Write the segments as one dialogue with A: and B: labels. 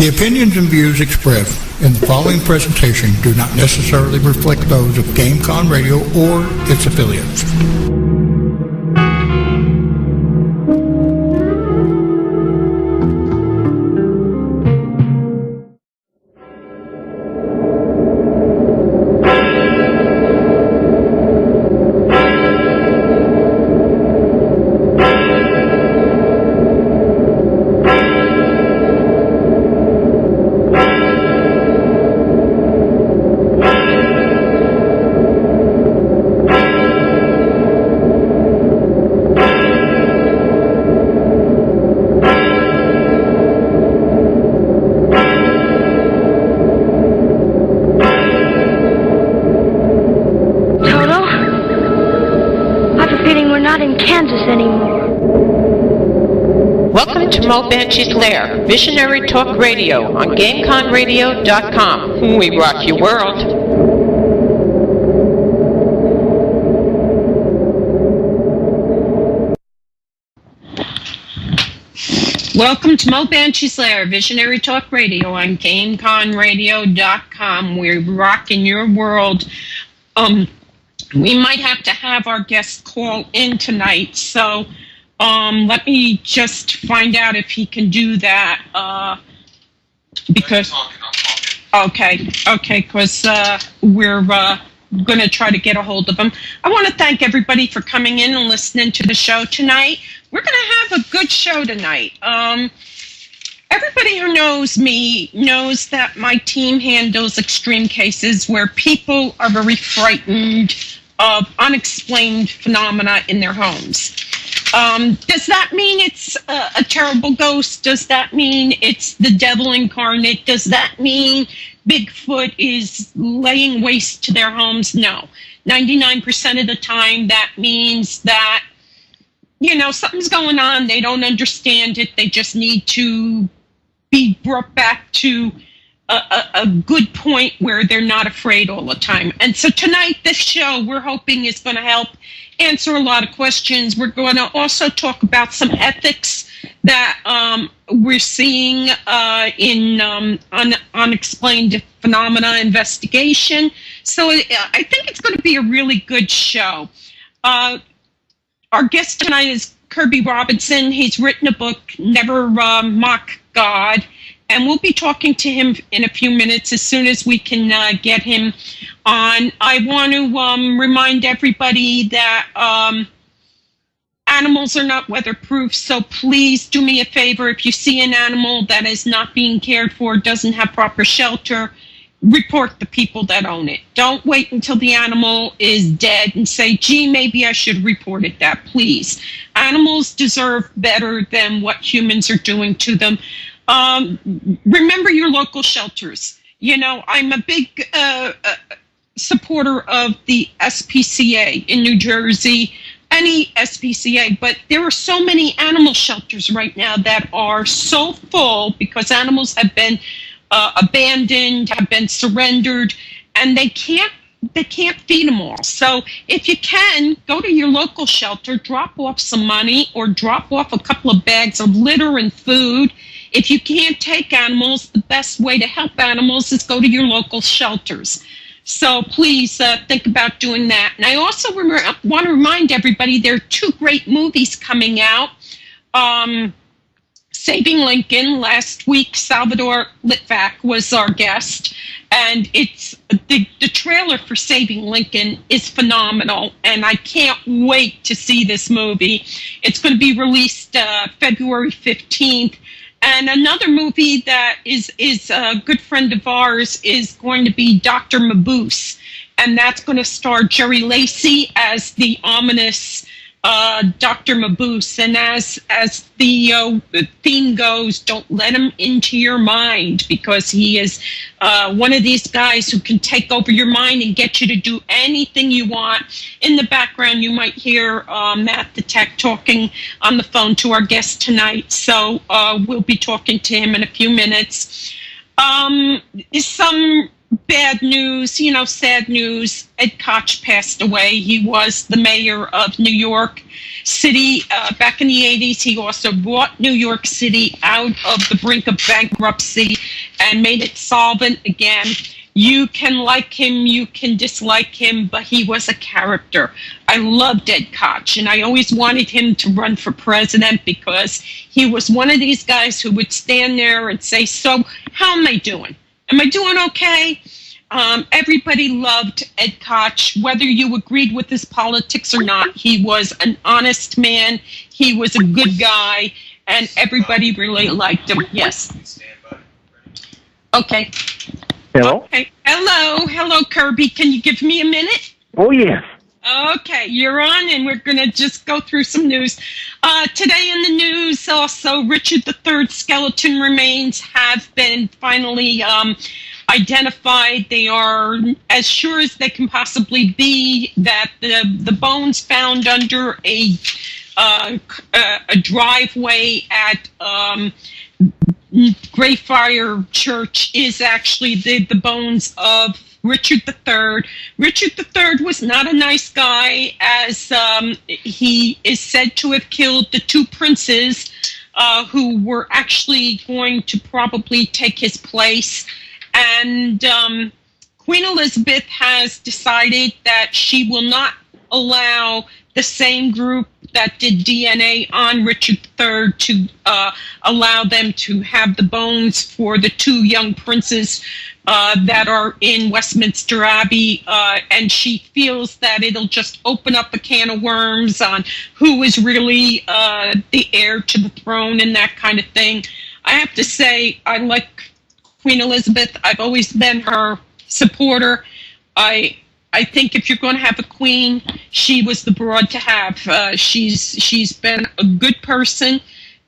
A: The opinions and views expressed in the following presentation do not necessarily reflect those of GameCon Radio or its affiliates.
B: Banshee's Lair, Visionary Talk Radio on GameConRadio.com. We rock your world. Welcome to Mo Banshee's Lair, Visionary Talk Radio on GameConRadio.com. We're rocking your world. We might have to have our guest call in tonight, so let me just find out if he can do that, because, okay, because we're going to try to get a hold of him. I want to thank everybody for coming in and listening to the show tonight. We're going to have a good show tonight. Everybody who knows me knows that my team handles extreme cases where people are very frightened of unexplained phenomena in their homes. Does that mean it's a terrible ghost? Does that mean it's the devil incarnate? Does that mean Bigfoot is laying waste to their homes? No. 99% of the time, that means that, you know, something's going on. They don't understand it. They just need to be brought back to a good point where they're not afraid all the time. And so tonight, this show, we're hoping is going to help answer a lot of questions. We're going to also talk about some ethics that we're seeing in unexplained phenomena investigation. So I think it's going to be a really good show. Our guest tonight is Kirby Robinson. He's written a book, Never Mock God. And we'll be talking to him in a few minutes as soon as we can get him on. I want to remind everybody that animals are not weatherproof, so please do me a favor. If you see an animal that is not being cared for, doesn't have proper shelter, report the people that own it. Don't wait until the animal is dead and say, gee, maybe I should report it that, please. Animals deserve better than what humans are doing to them. Remember your local shelters. You know, I'm a big supporter of the SPCA in New Jersey, any SPCA, but there are so many animal shelters right now that are so full because animals have been abandoned, have been surrendered, and they can't feed them all. So if you can, go to your local shelter, drop off some money, or drop off a couple of bags of litter and food. If you can't take animals, the best way to help animals is go to your local shelters. So please think about doing that. And I also want to remind everybody there are two great movies coming out. Saving Lincoln. Last week, Salvador Litvak was our guest. And it's the trailer for Saving Lincoln is phenomenal. And I can't wait to see this movie. It's going to be released February 15th. And another movie that is a good friend of ours is going to be Dr. Mabuse. And that's going to star Jerry Lacey as the ominous Dr. Mabuse. And as the theme goes, don't let him into your mind, because he is one of these guys who can take over your mind and get you to do anything you want. In the background, you might hear Matt the Tech talking on the phone to our guest tonight. So we'll be talking to him in a few minutes. Some bad news, sad news. Ed Koch passed away. He was the mayor of New York City back in the 80s. He also brought New York City out of the brink of bankruptcy and made it solvent again. You can like him, you can dislike him, but he was a character. I loved Ed Koch, and I always wanted him to run for president because he was one of these guys who would stand there and say, so how am I doing? Am I doing okay? Everybody loved Ed Koch, whether you agreed with his politics or not. He was an honest man. He was a good guy, and everybody really liked him. Yes. Okay.
C: Hello?
B: Okay. Hello, Kirby. Can you give me a minute?
C: Oh, yes.
B: Okay, you're on, and we're going to just go through some news. Today in the news, also, Richard III's skeleton remains have been finally identified. They are as sure as they can possibly be that the bones found under a driveway at Greyfriar Church is actually the bones of Richard III. Richard III was not a nice guy, as he is said to have killed the two princes who were actually going to probably take his place. And Queen Elizabeth has decided that she will not allow the same group that did DNA on Richard III to allow them to have the bones for the two young princes that are in Westminster Abbey, and she feels that it'll just open up a can of worms on who is really the heir to the throne and that kind of thing. I have to say, I like Queen Elizabeth. I've always been her supporter. I think if you're going to have a queen, she was the broad to have. She's been a good person,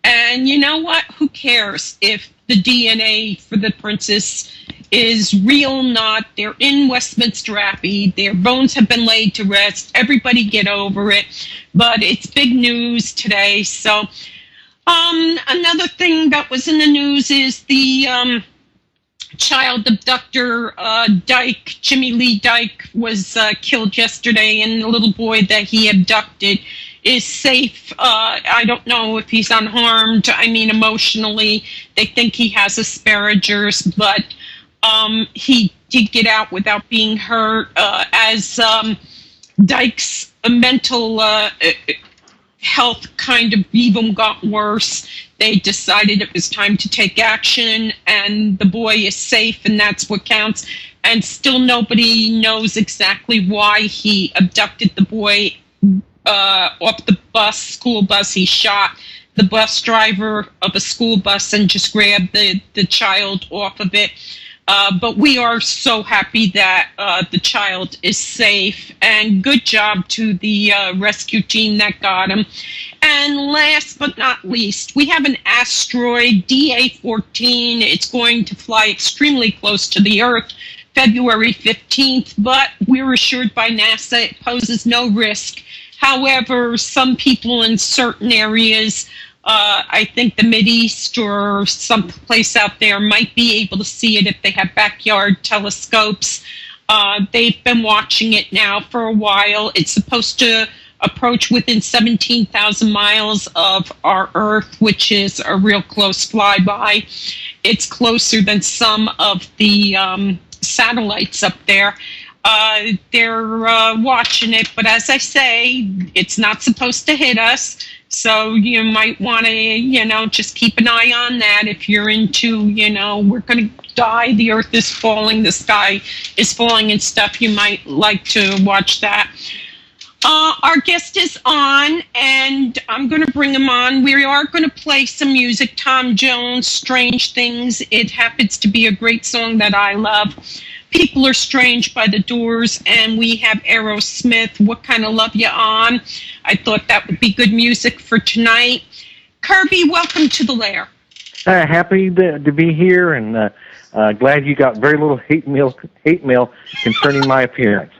B: and you know what? Who cares if the DNA for the princess is real or not? They're in Westminster Abbey. Their bones have been laid to rest. Everybody get over it. But it's big news today. So another thing that was in the news is the child abductor Dyke, Jimmy Lee Dyke, was killed yesterday, and the little boy that he abducted is safe. I don't know if he's unharmed. I mean, emotionally, they think he has Asperger's, but he did get out without being hurt. As Dyke's mental health kind of even got worse, they decided it was time to take action, and the boy is safe, and that's what counts. And still nobody knows exactly why he abducted the boy off the school bus. He shot the bus driver of a school bus and just grabbed the child off of it. But we are so happy that the child is safe, and good job to the rescue team that got him. And last but not least, we have an asteroid, DA-14. It's going to fly extremely close to the Earth February 15th, but we're assured by NASA it poses no risk. However, some people in certain areas, I think the Mideast or someplace out there, might be able to see it if they have backyard telescopes. They've been watching it now for a while. It's supposed to approach within 17,000 miles of our Earth, which is a real close flyby. It's closer than some of the satellites up there. They're watching it, but as I say, it's not supposed to hit us. So you might want to, just keep an eye on that if you're into, we're going to die, the Earth is falling, the sky is falling and stuff. You might like to watch that. Our guest is on, and I'm going to bring him on. We are going to play some music. Tom Jones, Strange Things. It happens to be a great song that I love. People Are Strange by The Doors, and we have Aerosmith, What Kind of Love You On. I thought that would be good music for tonight. Kirby, welcome to the lair.
C: Happy to be here, and glad you got very little hate mail concerning my appearance.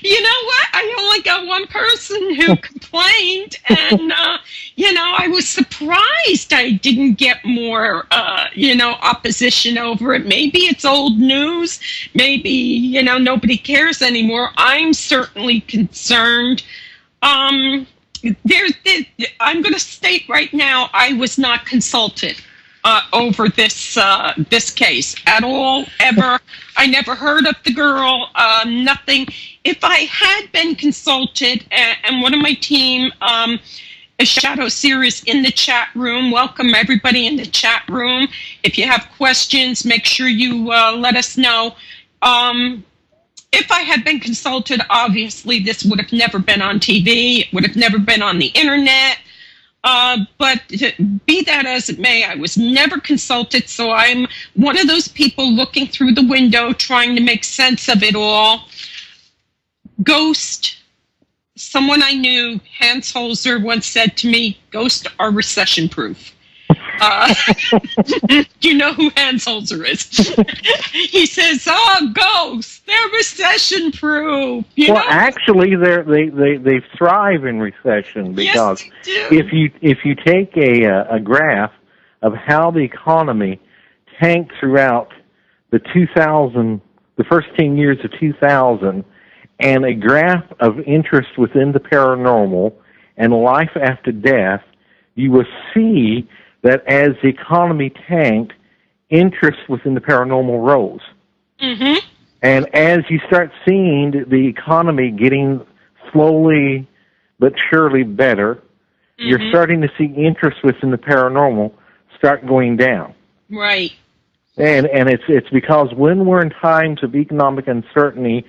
B: You know what? I only got one person who complained, and, I was surprised I didn't get more, opposition over it. Maybe it's old news. Maybe, nobody cares anymore. I'm certainly concerned. I'm going to state right now, I was not consulted over this case at all, ever. I never heard of the girl, nothing. If I had been consulted, and one of my team, Shadow Series in the chat room, welcome everybody in the chat room. If you have questions, make sure you let us know. If I had been consulted, obviously this would have never been on TV. It would have never been on the internet. But be that as it may, I was never consulted, so I'm one of those people looking through the window trying to make sense of it all. Ghost, someone I knew, Hans Holzer, once said to me, ghosts are recession-proof. You know who Hans Holzer is. He says, ghosts, they're recession-proof.
C: Actually, they thrive in recession because
B: yes,
C: if you take a graph of how the economy tanked throughout the first 10 years of 2000, and a graph of interest within the paranormal and life after death, you will see that as the economy tanked, interest within the paranormal rose.
B: Mm-hmm.
C: And as you start seeing the economy getting slowly but surely better,
B: mm-hmm.
C: you're starting to see interest within the paranormal start going down.
B: Right.
C: And it's because when we're in times of economic uncertainty,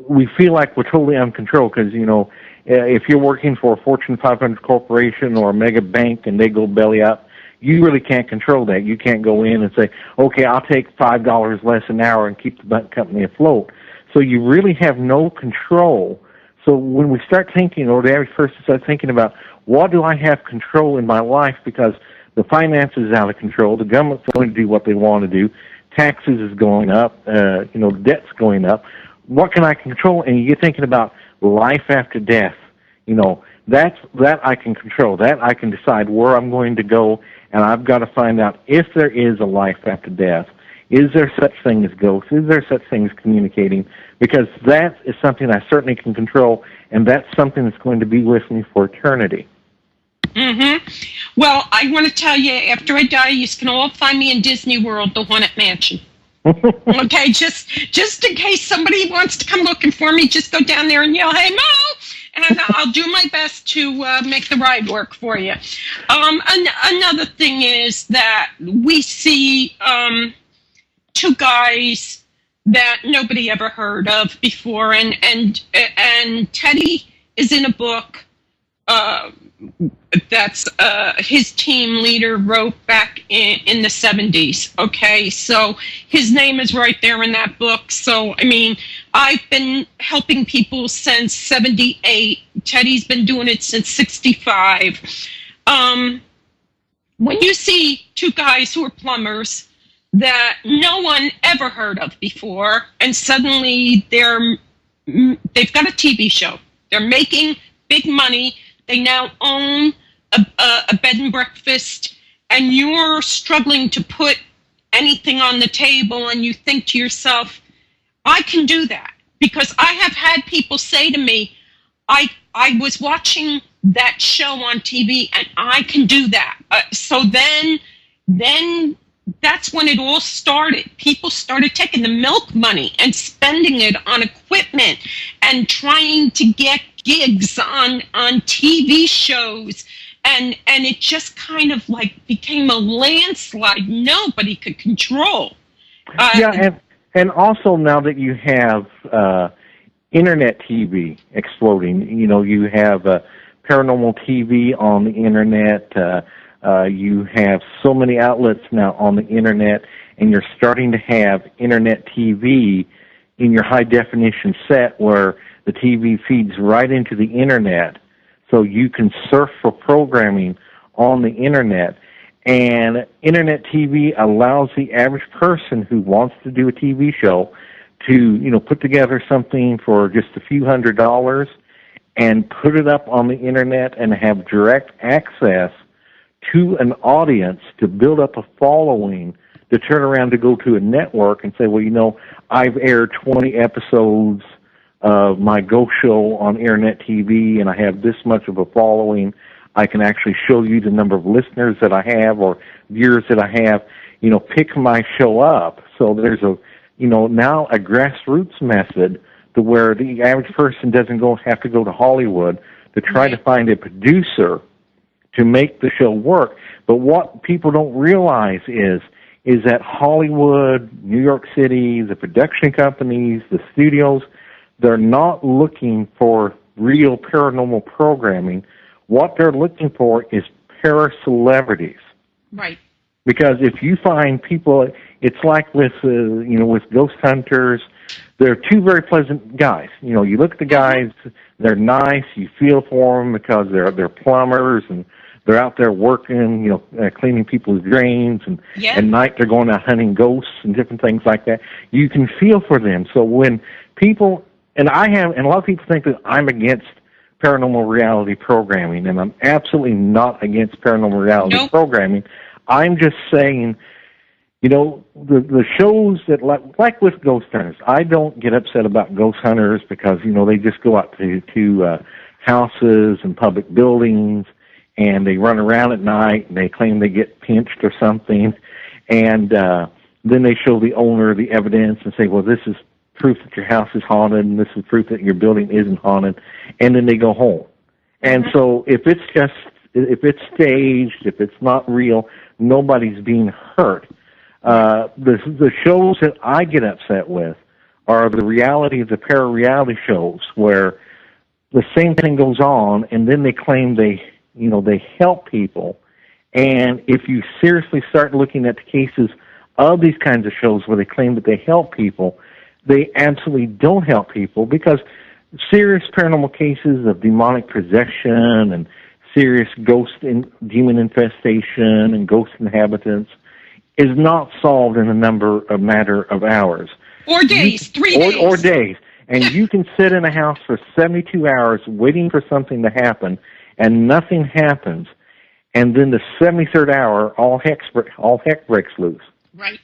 C: we feel like we're totally uncontrolled because, if you're working for a Fortune 500 corporation or a mega bank and they go belly up, you really can't control that. You can't go in and say, okay, I'll take $5 less an hour and keep the company afloat. So you really have no control. So when we start thinking, or the average person starts thinking about, what do I have control in my life because the finances is out of control, the government's going to do what they want to do, taxes is going up, debt's going up. What can I control? And you get thinking about life after death. That I can control. That I can decide where I'm going to go, and I've got to find out if there is a life after death. Is there such thing as ghosts? Is there such thing as communicating? Because that is something I certainly can control, and that's something that's going to be with me for eternity.
B: Mm-hmm. Well, I want to tell you, after I die, you can all find me in Disney World, the Haunted Mansion. Okay, just in case somebody wants to come looking for me, just go down there and yell, "Hey, Mo!" And I'll do my best to make the ride work for you. Another thing is that we see two guys that nobody ever heard of before, and Teddy is in a book that's his team leader wrote back in the 70s. Okay, so his name is right there in that book. So, I mean, I've been helping people since 78. Teddy's been doing it since 65. When you see two guys who are plumbers that no one ever heard of before, and suddenly they've got a TV show. They're making big money. They now own a bed and breakfast, and you're struggling to put anything on the table, and you think to yourself, I can do that. Because I have had people say to me, I was watching that show on TV, and I can do that. So then that's when it all started. People started taking the milk money and spending it on equipment and trying to get gigs on TV shows, and it just kind of like became a landslide nobody could control.
C: And also now that you have internet TV exploding, you have paranormal TV on the internet. You have so many outlets now on the internet, and you're starting to have internet TV in your high-definition set where the TV feeds right into the internet, so you can surf for programming on the internet. And internet TV allows the average person who wants to do a TV show to, put together something for just a few $100s and put it up on the internet and have direct access to an audience to build up a following, to turn around to go to a network and say, well, I've aired 20 episodes of my ghost show on internet TV and I have this much of a following. I can actually show you the number of listeners that I have or viewers that I have. Pick my show up. So there's now a grassroots method to where the average person doesn't have to go to Hollywood to try to find a producer to make the show work. But what people don't realize is that Hollywood, New York City, the production companies, the studios, they're not looking for real paranormal programming. What they're looking for is para-celebrities.
B: Right.
C: Because if you find people, it's like with ghost hunters, they're two very pleasant guys. You look at the guys, they're nice, you feel for them because they're plumbers and they're out there working, cleaning people's drains, and at night they're going out hunting ghosts and different things like that. You can feel for them. So when people, and a lot of people think that I'm against paranormal reality programming, and I'm absolutely not against paranormal reality programming. I'm just saying, the shows that, like with ghost hunters, I don't get upset about ghost hunters because, they just go out to houses and public buildings, and they run around at night, and they claim they get pinched or something, and then they show the owner the evidence and say, well, this is proof that your house is haunted, and this is proof that your building isn't haunted, and then they go home. And so if it's staged, if it's not real, nobody's being hurt. The shows that I get upset with are the para-reality shows where the same thing goes on, and then they claim they help people. And if you seriously start looking at the cases of these kinds of shows where they claim that they help people, they absolutely don't help people, because serious paranormal cases of demonic possession and serious demon infestation and ghost inhabitants is not solved in a matter of hours.
B: Or days, 3 days.
C: Or days. And you can sit in a house for 72 hours waiting for something to happen, and nothing happens. And then the 73rd hour, all heck breaks loose.
B: Right.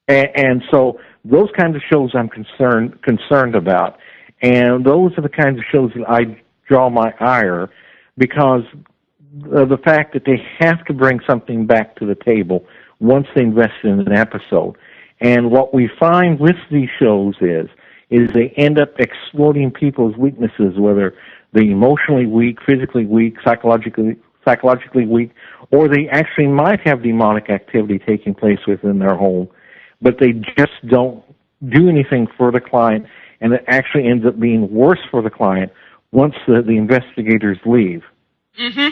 C: And so those kinds of shows I'm concerned about. And those are the kinds of shows that I draw my ire, because of the fact that they have to bring something back to the table once they invest in an episode. And what we find with these shows is they end up exploiting people's weaknesses, whether they're emotionally weak, physically weak, psychologically weak, or they actually might have demonic activity taking place within their home, but they just don't do anything for the client, and it actually ends up being worse for the client once the investigators leave.
B: Mm-hmm.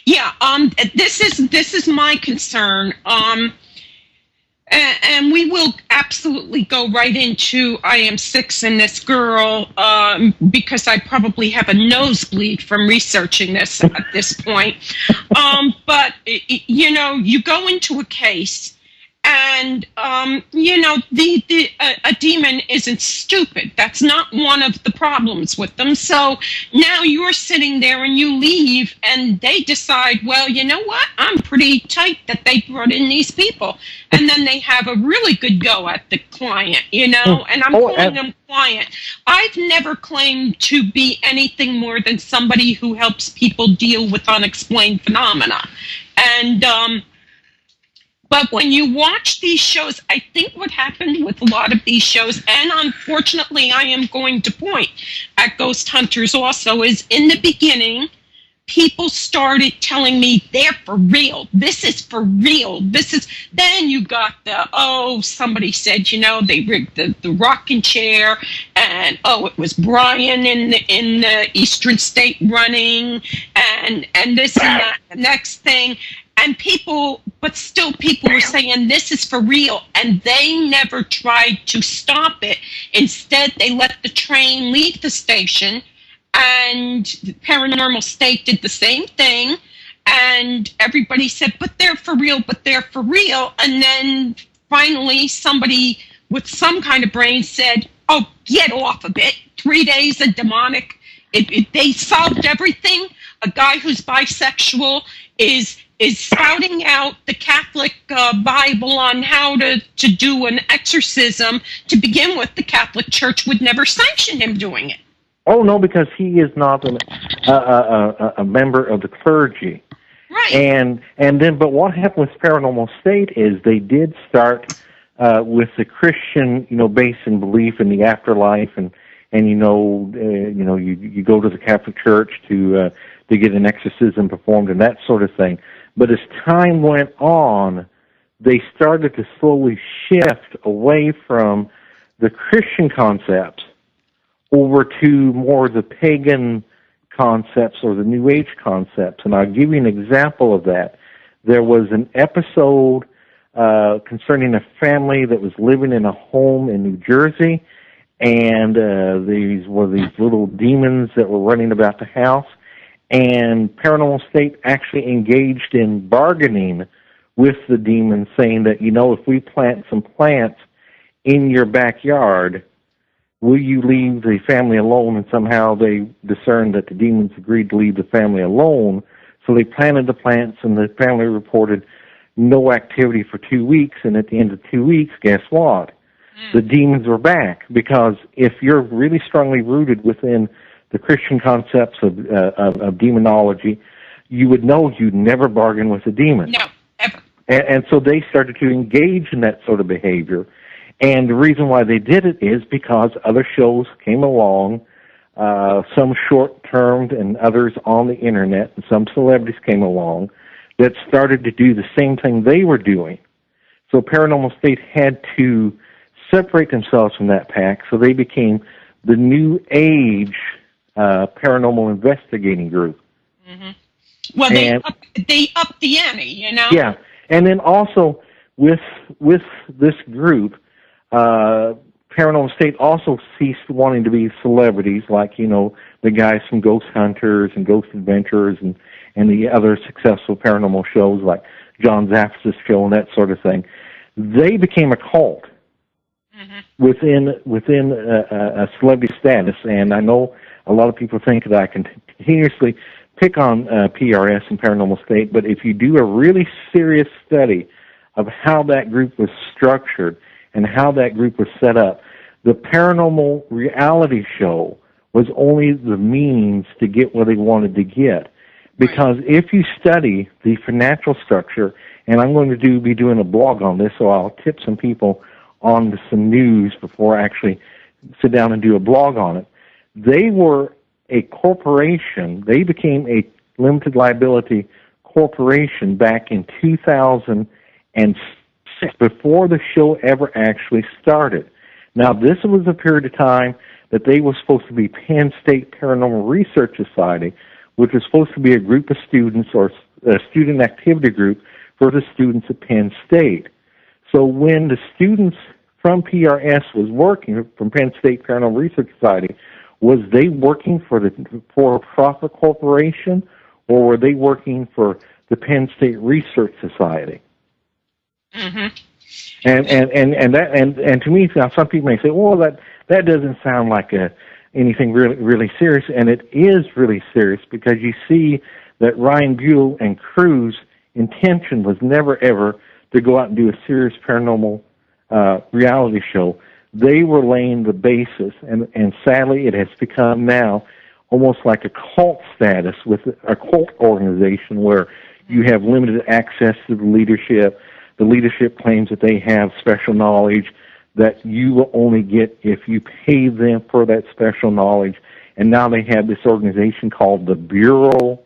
B: Yeah, this is my concern. And we will absolutely go right into I Am Six and this girl, because I probably have a nosebleed from researching this at this point. But, you go into a case, and, a demon isn't stupid. That's not one of the problems with them. So now you're sitting there and you leave, and they decide, well, you know what? I'm pretty tight that they brought in these people. And then they have a really good go at the client, and I'm calling them client. I've never claimed to be anything more than somebody who helps people deal with unexplained phenomena. And, but when you watch these shows, I think what happened with a lot of these shows, and unfortunately I am going to point at Ghost Hunters also, is in the beginning, people started telling me they're for real. This is for real. Then you got somebody said, they rigged the rocking chair, and it was Brian in the Eastern State running, and this and that, the next thing. And people were saying this is for real, and they never tried to stop it. Instead, they let the train leave the station, and Paranormal State did the same thing, and everybody said, but they're for real, and then finally somebody with some kind of brain said, Oh, get off of it. 3 days of demonic. They solved everything. A guy who's bisexual is spouting out the Catholic Bible on how to do an exorcism. To begin with, the Catholic Church would never sanction him doing it.
C: Oh, no, because he is not a member of the clergy.
B: Right.
C: And then, but what happened with Paranormal State is they did start with the Christian, base and belief in the afterlife, and you go to the Catholic Church to get an exorcism performed and that sort of thing. But as time went on, they started to slowly shift away from the Christian concepts over to more the pagan concepts or the New Age concepts. And I'll give you an example of that. There was an episode concerning a family that was living in a home in New Jersey, and these were these little demons that were running about the house, and Paranormal State actually engaged in bargaining with the demons, saying that, if we plant some plants in your backyard, will you leave the family alone? And somehow they discerned that the demons agreed to leave the family alone, so they planted the plants, and the family reported no activity for 2 weeks, and at the end of 2 weeks, guess what? The demons were back, because if you're really strongly rooted within the Christian concepts of demonology, you would know you'd never bargain with a demon.
B: No, ever.
C: And so they started to engage in that sort of behavior. And the reason why they did it is because other shows came along, some short-termed and others on the Internet, and some celebrities came along that started to do the same thing they were doing. So Paranormal State had to separate themselves from that pack, so they became the New Age Paranormal Investigating Group.
B: Mm-hmm. Well, they upped the ante,
C: Yeah, and then also with this group, Paranormal State also ceased wanting to be celebrities, like, the guys from Ghost Hunters and Ghost Adventurers and the other successful paranormal shows like John Zaffis' show and that sort of thing. They became a cult within a celebrity status, and I know a lot of people think that I can continuously pick on PRS and Paranormal State, but if you do a really serious study of how that group was structured and how that group was set up, the paranormal reality show was only the means to get where they wanted to get. Because if you study the financial structure, and I'm going to be doing a blog on this, so I'll tip some people on some news before I actually sit down and do a blog on it. They were a corporation. They became a limited liability corporation back in 2006, before the show ever actually started. Now, this was a period of time that they were supposed to be Penn State Paranormal Research Society, which was supposed to be a group of students or a student activity group for the students at Penn State. So when the students from PRS was working, from Penn State Paranormal Research Society, was they working for a for-profit corporation, or were they working for the Penn State Research Society?
B: Mm-hmm.
C: And to me, now some people may say, well, that doesn't sound like anything really serious, and it is really serious, because you see that Ryan Buell and crew's intention was never ever to go out and do a serious paranormal reality show. They were laying the basis, and sadly it has become now almost like a cult status with a cult organization where you have limited access to the leadership. The leadership claims that they have special knowledge that you will only get if you pay them for that special knowledge. And now they have this organization called the Bureau,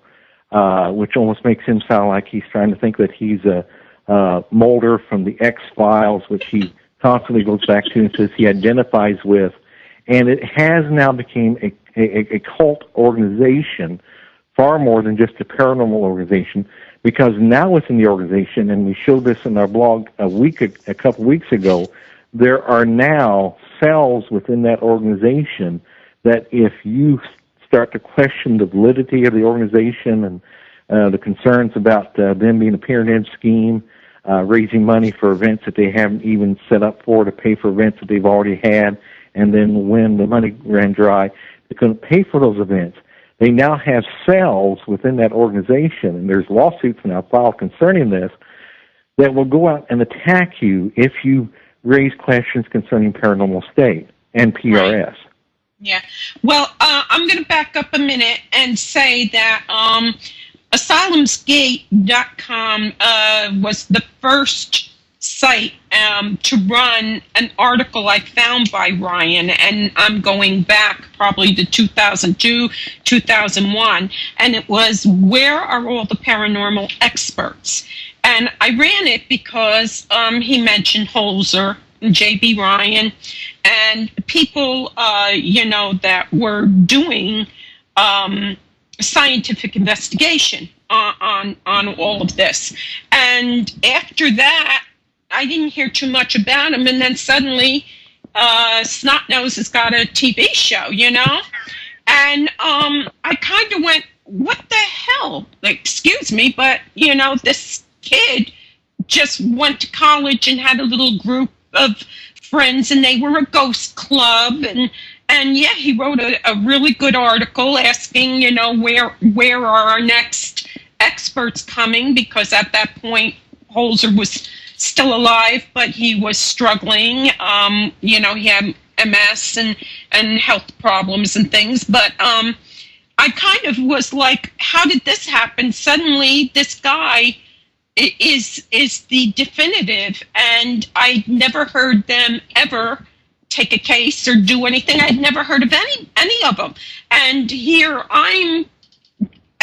C: which almost makes him sound like he's trying to think that he's a Mulder from the X-Files, which he constantly goes back to and says he identifies with. And it has now become a cult organization, far more than just a paranormal organization, because now within the organization, and we showed this in our blog a couple weeks ago, there are now cells within that organization that if you start to question the validity of the organization and the concerns about them being a pyramid scheme, raising money for events that they haven't even set up for, to pay for events that they've already had, and then when the money ran dry, they couldn't pay for those events. They now have cells within that organization, and there's lawsuits now filed concerning this, that will go out and attack you if you raise questions concerning Paranormal State and PRS.
B: Right. Yeah. Well, I'm going to back up a minute and say that asylumsgate.com was the first site to run an article I found by Ryan, and I'm going back probably to 2002, 2001, and it was, where are all the paranormal experts? And I ran it because he mentioned Holzer, J.B. Ryan, and people, that were doing scientific investigation on all of this. And after that, I didn't hear too much about him, and then suddenly Snotnose has got a TV show, And I kind of went, what the hell? Excuse me, but, this kid just went to college and had a little group of friends, and they were a ghost club, and yeah, he wrote a really good article asking, where are our next experts coming, because at that point Holzer was still alive, but he was struggling. He had MS and health problems and things, but I kind of was like, how did this happen? Suddenly this guy is the definitive, and I never heard them ever take a case or do anything. I'd never heard of any of them. And here I'm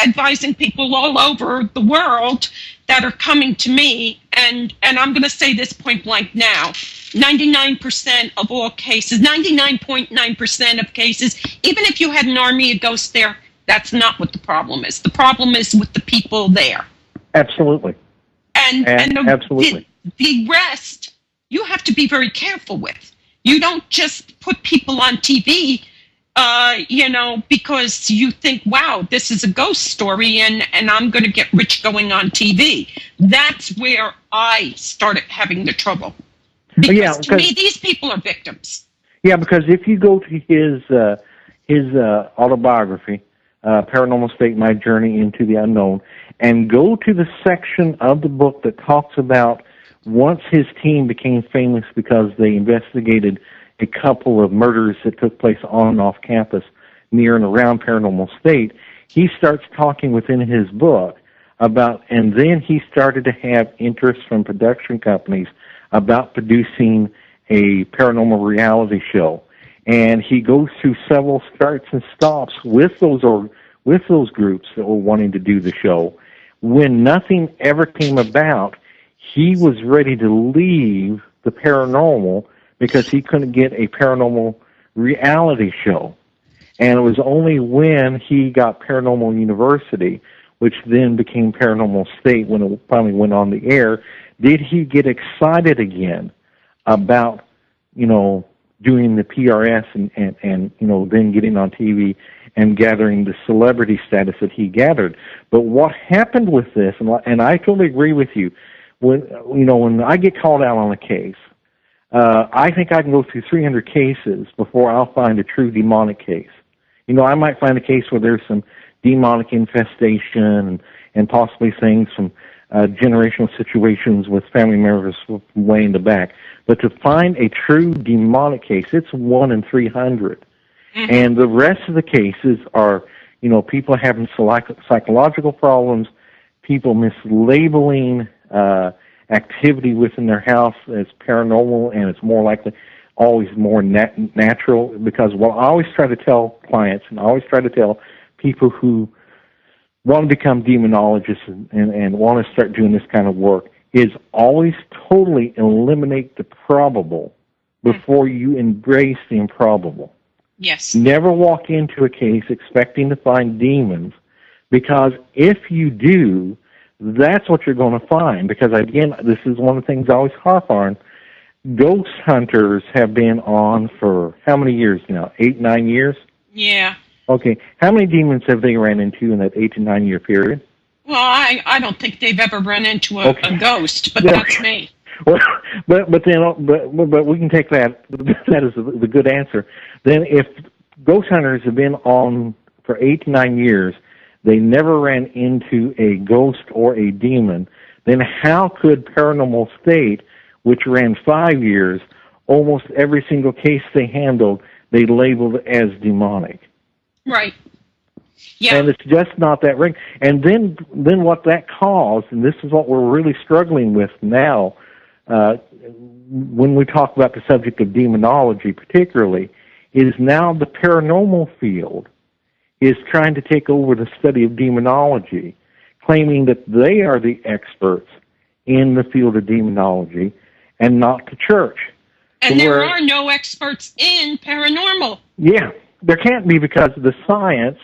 B: advising people all over the world that are coming to me, and I'm going to say this point blank now, 99% of all cases, 99.9% of cases, even if you had an army of ghosts there, that's not what the problem is. The problem is with the people there.
C: Absolutely.
B: And
C: absolutely.
B: The rest, you have to be very careful with. You don't just put people on TV, because you think, wow, this is a ghost story, and I'm going to get rich going on TV. That's where I started having the trouble. Because to me, these people are victims.
C: Yeah, because if you go to his autobiography, Paranormal State, My Journey into the Unknown, and go to the section of the book that talks about once his team became famous because they investigated a couple of murders that took place on and off campus near and around Paranormal State, he starts talking within his book about, and then he started to have interest from production companies about producing a paranormal reality show. And he goes through several starts and stops with those groups that were wanting to do the show. When nothing ever came about, he was ready to leave the paranormal because he couldn't get a paranormal reality show. And it was only when he got Paranormal University, which then became Paranormal State when it finally went on the air, did he get excited again about, doing the PRS and then getting on TV and gathering the celebrity status that he gathered. But what happened with this, and I totally agree with you, when I get called out on a case, I think I can go through 300 cases before I'll find a true demonic case. I might find a case where there's some demonic infestation and possibly things from generational situations with family members from way in the back. But to find a true demonic case, it's 1 in 300. Mm-hmm. And the rest of the cases are, people having psychological problems, people mislabeling activity within their house as paranormal, and it's more likely always more natural, because what I always try to tell clients, and I always try to tell people who want to become demonologists and want to start doing this kind of work, is always totally eliminate the probable before you embrace the improbable.
B: Yes.
C: Never walk into a case expecting to find demons, because if you do, that's what you're going to find. Because, again, this is one of the things I always harp on. Ghost hunters have been on for how many years now? 8, 9 years?
B: Yeah.
C: Okay. How many demons have they ran into in that 8 to 9 year period?
B: Well, I don't think they've ever run into a ghost, but that's me.
C: Well, but we can take that. That is the good answer. Then, if ghost hunters have been on for 8 to 9 years, they never ran into a ghost or a demon, then how could Paranormal State, which ran 5 years, almost every single case they handled, they labeled as demonic?
B: Right. Yeah.
C: And it's just not that ring. And then what that caused, and this is what we're really struggling with now, when we talk about the subject of demonology particularly, is now the paranormal field is trying to take over the study of demonology, claiming that they are the experts in the field of demonology and not the church.
B: And there are no experts in paranormal.
C: Yeah, there can't be, because the science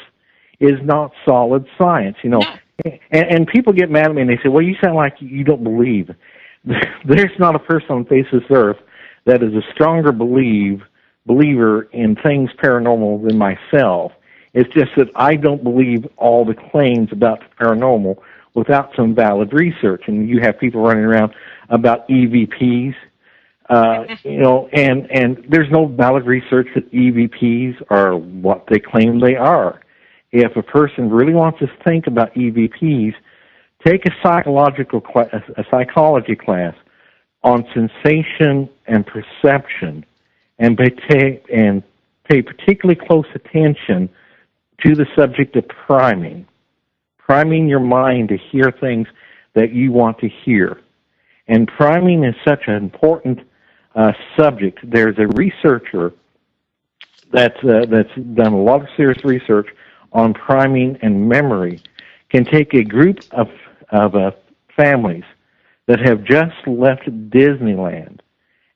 C: is not solid science, you know. No. And people get mad at me and they say, well, you sound like you don't believe. There's not a person on the face of this earth that is a stronger believer in things paranormal than myself. It's just that I don't believe all the claims about the paranormal without some valid research. And you have people running around about EVPs, you know, and there's no valid research that EVPs are what they claim they are. If a person really wants to think about EVPs, take a psychology class on sensation and perception, and pay particularly close attention to the subject of priming your mind to hear things that you want to hear. And priming is such an important subject. There's a researcher that's done a lot of serious research on priming and memory, can take a group of families that have just left Disneyland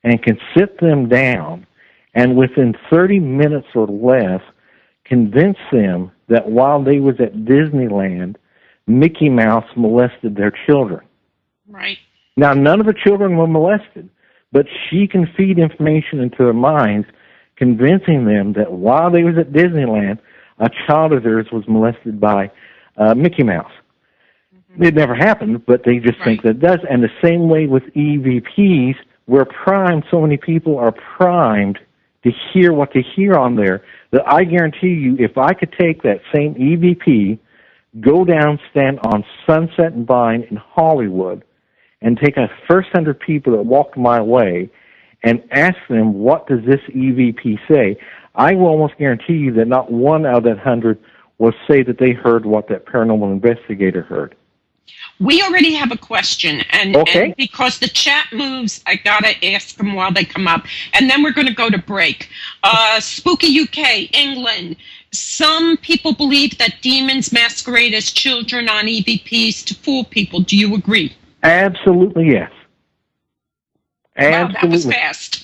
C: and can sit them down and within 30 minutes or less convince them that while they was at Disneyland, Mickey Mouse molested their children.
B: Right.
C: Now, none of the children were molested, but she can feed information into their minds, convincing them that while they was at Disneyland, a child of theirs was molested by Mickey Mouse. Mm-hmm. It never happened, but they just think that it does. And the same way with EVPs, we're primed, so many people are primed to hear what they hear on there, that I guarantee you, if I could take that same EVP, go down, stand on Sunset and Vine in Hollywood, and take a first 100 people that walked my way and ask them, what does this EVP say? I will almost guarantee you that not one out of that 100 will say that they heard what that paranormal investigator heard.
B: We already have a question, and because the chat moves, I got to ask them while they come up, and then we're going to go to break. Spooky UK, England. Some people believe that demons masquerade as children on EVPs to fool people. Do you agree?
C: Absolutely, yes. Absolutely.
B: Wow, that was fast.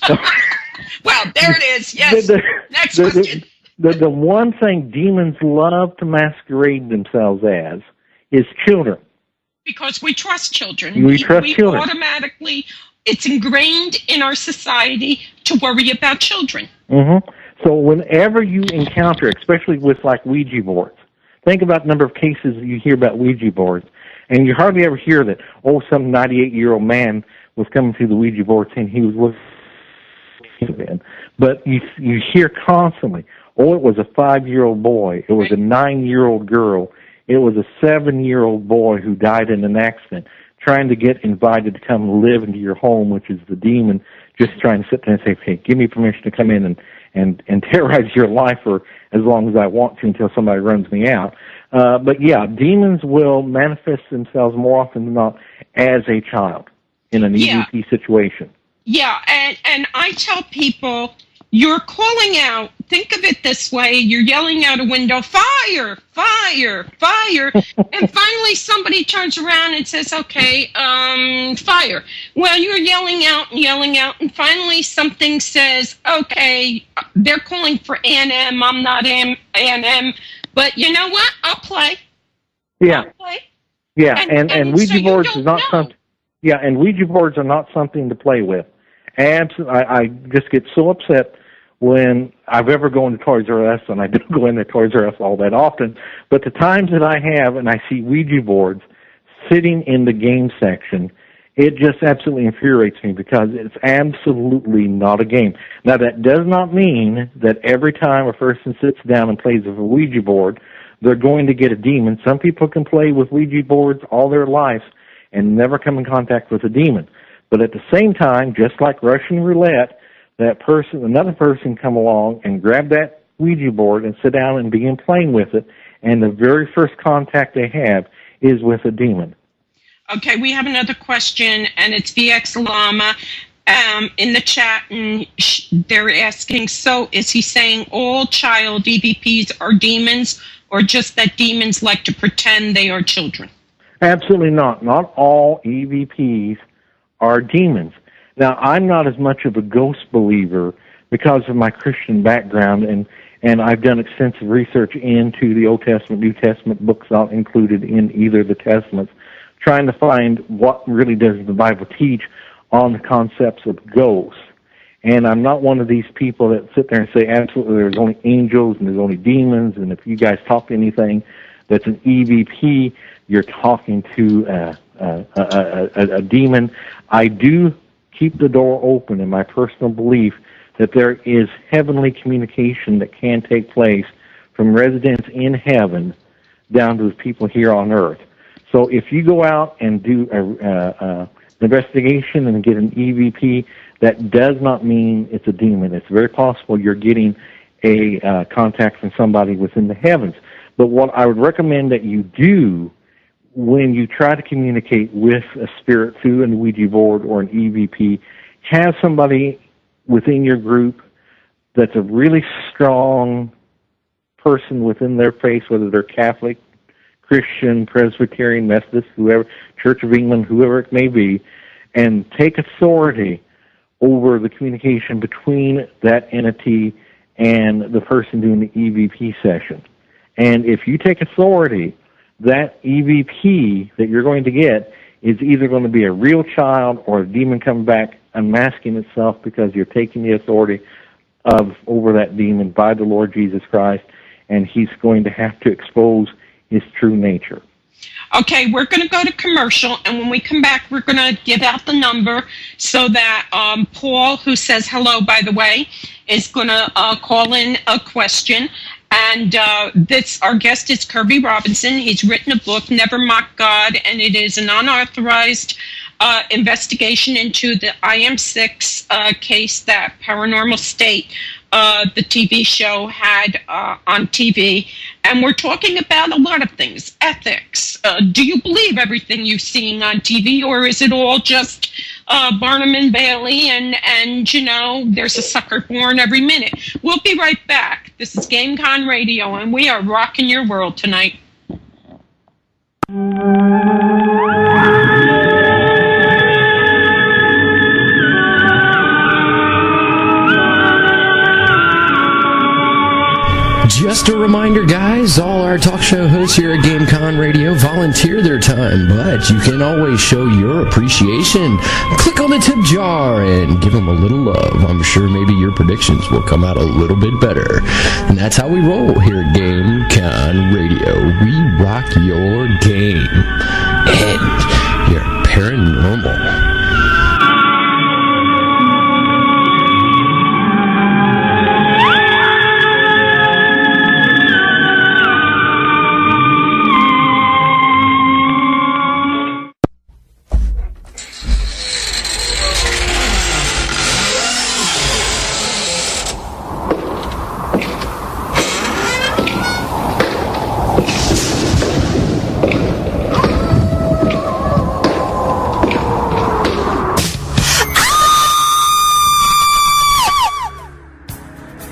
B: Well, there it is. Yes. Next question.
C: The one thing demons love to masquerade themselves as is children.
B: Because we trust children.
C: We trust children.
B: Automatically, it's ingrained in our society to worry about children.
C: Mm-hmm. So whenever you encounter, especially with like Ouija boards, think about the number of cases you hear about Ouija boards, and you hardly ever hear that, some 98-year-old man was coming through the Ouija board saying he was looking. But you hear constantly, it was a 5-year-old boy, it was a 9-year-old girl, it was a 7-year-old boy who died in an accident, trying to get invited to come live into your home, which is the demon just trying to sit there and say, hey, give me permission to come in and terrorize your life for as long as I want to until somebody runs me out. But yeah, demons will manifest themselves more often than not as a child in an EVP situation.
B: Yeah, and I tell people, you're calling out, think of it this way, you're yelling out a window, fire, fire, fire, and finally somebody turns around and says, okay, fire. Well, you're yelling out, and finally something says, okay, they're calling for A&M, I'm not A&M, but you know what? I'll play.
C: Yeah.
B: I'll play.
C: Yeah, and Ouija boards is not something. Yeah, and Ouija boards are not something to play with. I just get so upset when I've ever gone to Toys R Us, and I don't go into Toys R Us all that often, but the times that I have and I see Ouija boards sitting in the game section, It just absolutely infuriates me because it's absolutely not a game. Now, that does not mean that every time a person sits down and plays with a Ouija board, they're going to get a demon. Some people can play with Ouija boards all their life and never come in contact with a demon. But at the same time, just like Russian roulette, another person come along and grab that Ouija board and sit down and begin playing with it, and the very first contact they have is with a demon.
B: Okay, we have another question, and it's VX Lama in the chat, and they're asking, so is he saying all child EVPs are demons, or just that demons like to pretend they are children? Absolutely not. Not all EVPs are demons. Now, I'm not as much of a ghost believer because of my Christian background, and I've done extensive research into the Old Testament, New Testament books not included in either of the Testaments, trying to find what really does the Bible teach on the concepts of ghosts. And I'm not one of these people that sit there and say, absolutely, there's only angels and there's only demons, and if you guys talk to anything that's an EVP, you're talking to a demon. I do keep the door open in my personal belief that there is heavenly communication that can take place from residents in heaven down to the people here on earth. So if you go out and do an investigation and get an EVP, that does not mean it's a demon. It's very possible you're getting a contact from somebody within the heavens. But what I would recommend that you do when you try to communicate with a spirit through an Ouija board or an EVP, have somebody within your group that's a really strong person within their faith, whether they're Catholic, Christian, Presbyterian, Methodist, whoever, Church of England, whoever it may be, and take authority over the communication between that entity and the person doing the EVP session. And if you take authority, that EVP that you're going to get is either going to be a real child or a demon coming back unmasking itself because you're taking the authority over that demon by the Lord Jesus Christ, and he's going to have to expose his true nature. Okay, we're going to go to commercial, and when we come back, we're going to give out the number so that Paul, who says hello, by the way, is going to call in a question. And our guest is Kirby Robinson. He's written a book, Never Mock God, and it is an unauthorized investigation into the IM6 case that Paranormal State, the TV show, had on TV. And we're talking about a lot of things, ethics. Do you believe everything you're seeing on TV, or is it all just Barnum and Bailey and you know, there's a sucker born every minute? We'll be right back. This is GameCon Radio, and we are rocking your world tonight.
D: Just a reminder, guys, all our talk show hosts here at GameCon Radio volunteer their time, but you can always show your appreciation. Click on the tip jar and give them a little love. I'm sure maybe your predictions will come out a little bit better. And that's how we roll here at GameCon Radio. We rock your game and your paranormal.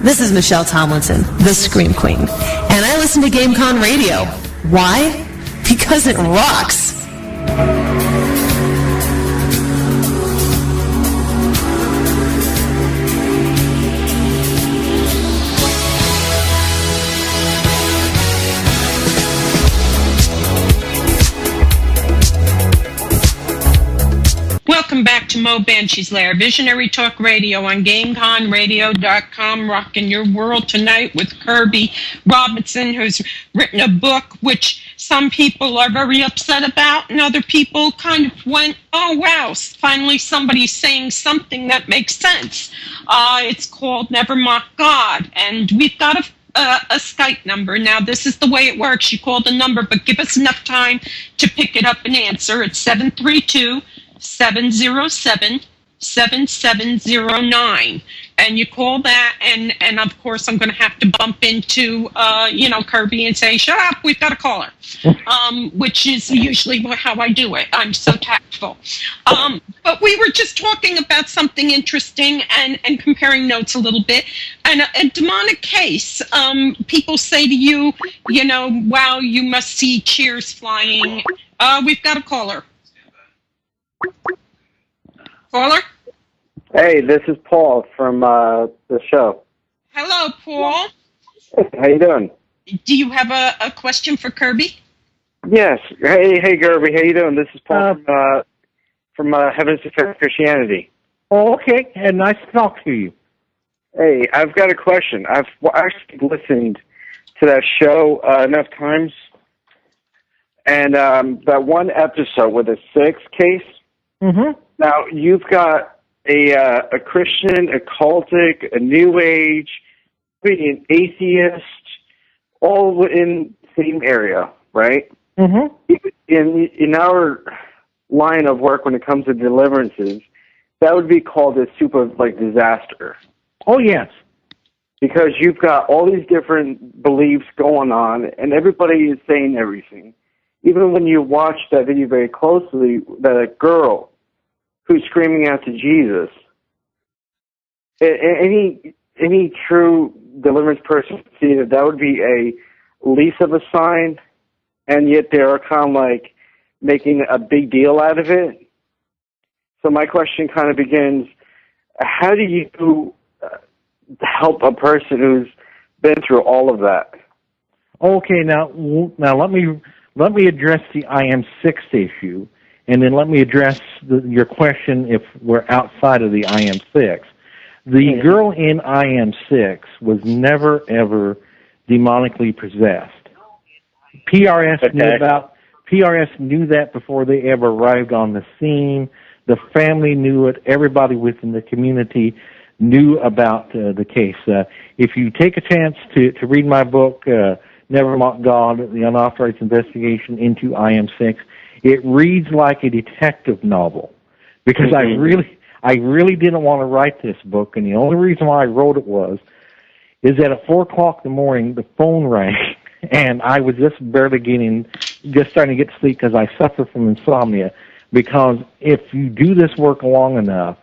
E: This is Michelle Tomlinson, the Scream Queen, and I listen to GameCon Radio. Why? Because it rocks!
B: Welcome back to Mo Banshee's Lair, Visionary Talk Radio on GameConRadio.com, rocking your world tonight with Kirby Robinson, who's written a book which some people are very upset about, and other people kind of went, oh, wow, finally somebody's saying something that makes sense. It's called Never Mock God, and we've got a Skype number. Now, this is the way it works. You call the number, but give us enough time to pick it up and answer. It's 732-707-7709. And you call that, and of course, I'm going to have to bump into, Kirby and say, shut up, we've got a caller, which is usually how I do it. I'm so tactful. But we were just talking about something interesting and comparing notes a little bit. And a demonic case, people say to you, wow, you must see cheers flying. We've got a caller. Caller?
F: Hey, this is Paul from the show.
B: Hello, Paul.
F: How you doing?
B: Do you have a question for Kirby?
F: Yes. Hey, Kirby. How you doing? This is Paul from Heaven's Defense Christianity.
C: Oh, okay. And nice to talk to you.
F: Hey, I've got a question. I've actually listened to that show enough times, and that one episode with the Six case.
C: Mm-hmm.
F: Now you've got a Christian, a cultic, a New Age, an atheist, all in the same area, right?
C: Mm-hmm.
F: In our line of work, when it comes to deliverances, that would be called a super disaster.
C: Oh, yes.
F: Because you've got all these different beliefs going on, and everybody is saying everything. Even when you watch that video very closely, that girl who's screaming out to Jesus, any true deliverance person would see that would be a least of a sign, and yet they're kind of making a big deal out of it. So my question kind of begins, how do you help a person who's been through all of that?
C: Okay, now let me address the IM6 issue, and then let me address your question if we're outside of the IM6. The girl in IM6 was never, ever demonically possessed. PRS knew that before they ever arrived on the scene. The family knew it. Everybody within the community knew about the case. If you take a chance to read my book, Never Mock God, The Unauthorized Investigation into IM6, it reads like a detective novel, because I really didn't want to write this book, and the only reason why I wrote it is that at 4 o'clock in the morning, the phone rang, and I was just starting to get to sleep because I suffer from insomnia, because if you do this work long enough,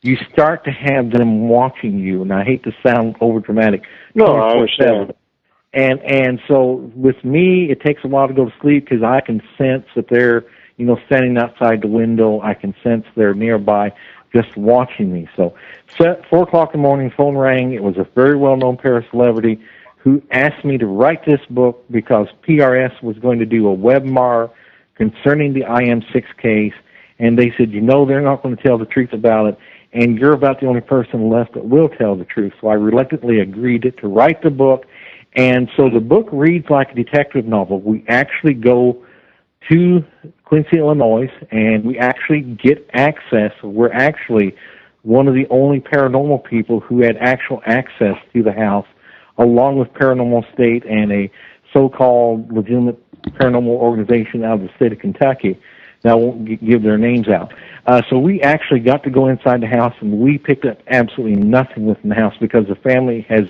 C: you start to have them watching you, and I hate to sound overdramatic.
F: No, I understand.
C: And so with me, it takes a while to go to sleep because I can sense that they're, standing outside the window. I can sense they're nearby just watching me. So 4 o'clock in the morning, phone rang. It was a very well-known para-celebrity who asked me to write this book because PRS was going to do a webinar concerning the IM6 case, and they said, they're not going to tell the truth about it, and you're about the only person left that will tell the truth. So I reluctantly agreed to write the book. And so the book reads like a detective novel. We actually go to Quincy, Illinois, and we actually get access. We're actually one of the only paranormal people who had actual access to the house, along with Paranormal State and a so-called legitimate paranormal organization out of the state of Kentucky. Now, I won't give their names out. So we actually got to go inside the house, and we picked up absolutely nothing within the house because the family has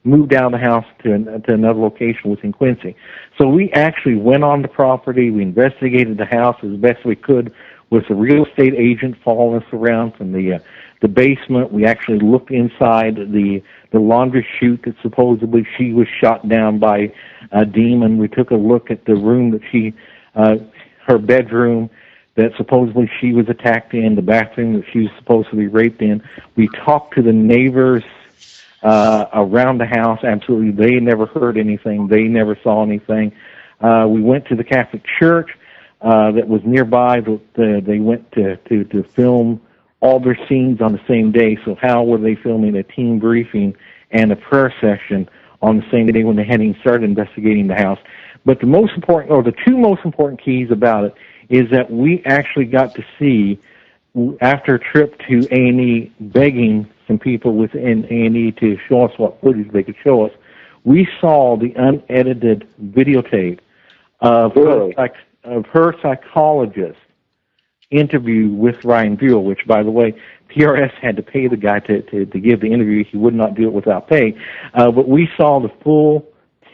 C: moved out of the house to another location within Quincy. So we actually went on the property. We investigated the house as best we could with a real estate agent following us around from the basement. We actually looked inside the laundry chute that supposedly she was shot down by a demon. We took a look at the room that her bedroom that supposedly she was attacked in, the bathroom that she was supposed to be raped in. We talked to the neighbors around the house. Absolutely, they never heard anything. They never saw anything. We went to the Catholic Church that was nearby. They went to film all their scenes on the same day. So how were they filming a team briefing and a prayer session on the same day when they hadn't even started investigating the house? But the most important, or the two most important keys about it, is that we actually got to see, after a trip to A&E, begging some people within A&E to show us what footage they could show us, we saw the unedited videotape of her psychologist interview with Ryan Buell, which, by the way, PRS had to pay the guy to give the interview. He would not do it without pay. But we saw the full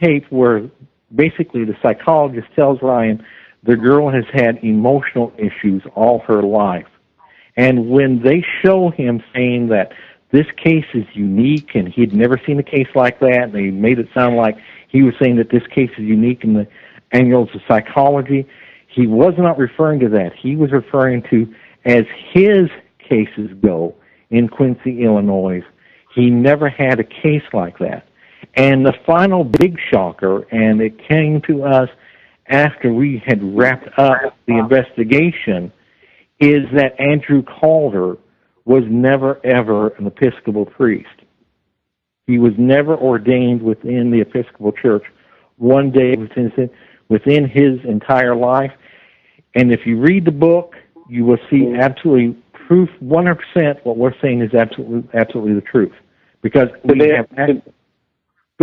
C: tape where basically the psychologist tells Ryan the girl has had emotional issues all her life. And when they show him saying that this case is unique and he'd never seen a case like that, they made it sound like he was saying that this case is unique in the annals of psychology, he was not referring to that. He was referring to, as his cases go in Quincy, Illinois, he never had a case like that. And the final big shocker, and it came to us after we had wrapped up the investigation, is that Andrew Calder was never, ever an Episcopal priest. He was never ordained within the Episcopal Church one day within his entire life. And if you read the book, you will see absolutely proof, 100% what we're saying is absolutely the truth. Because go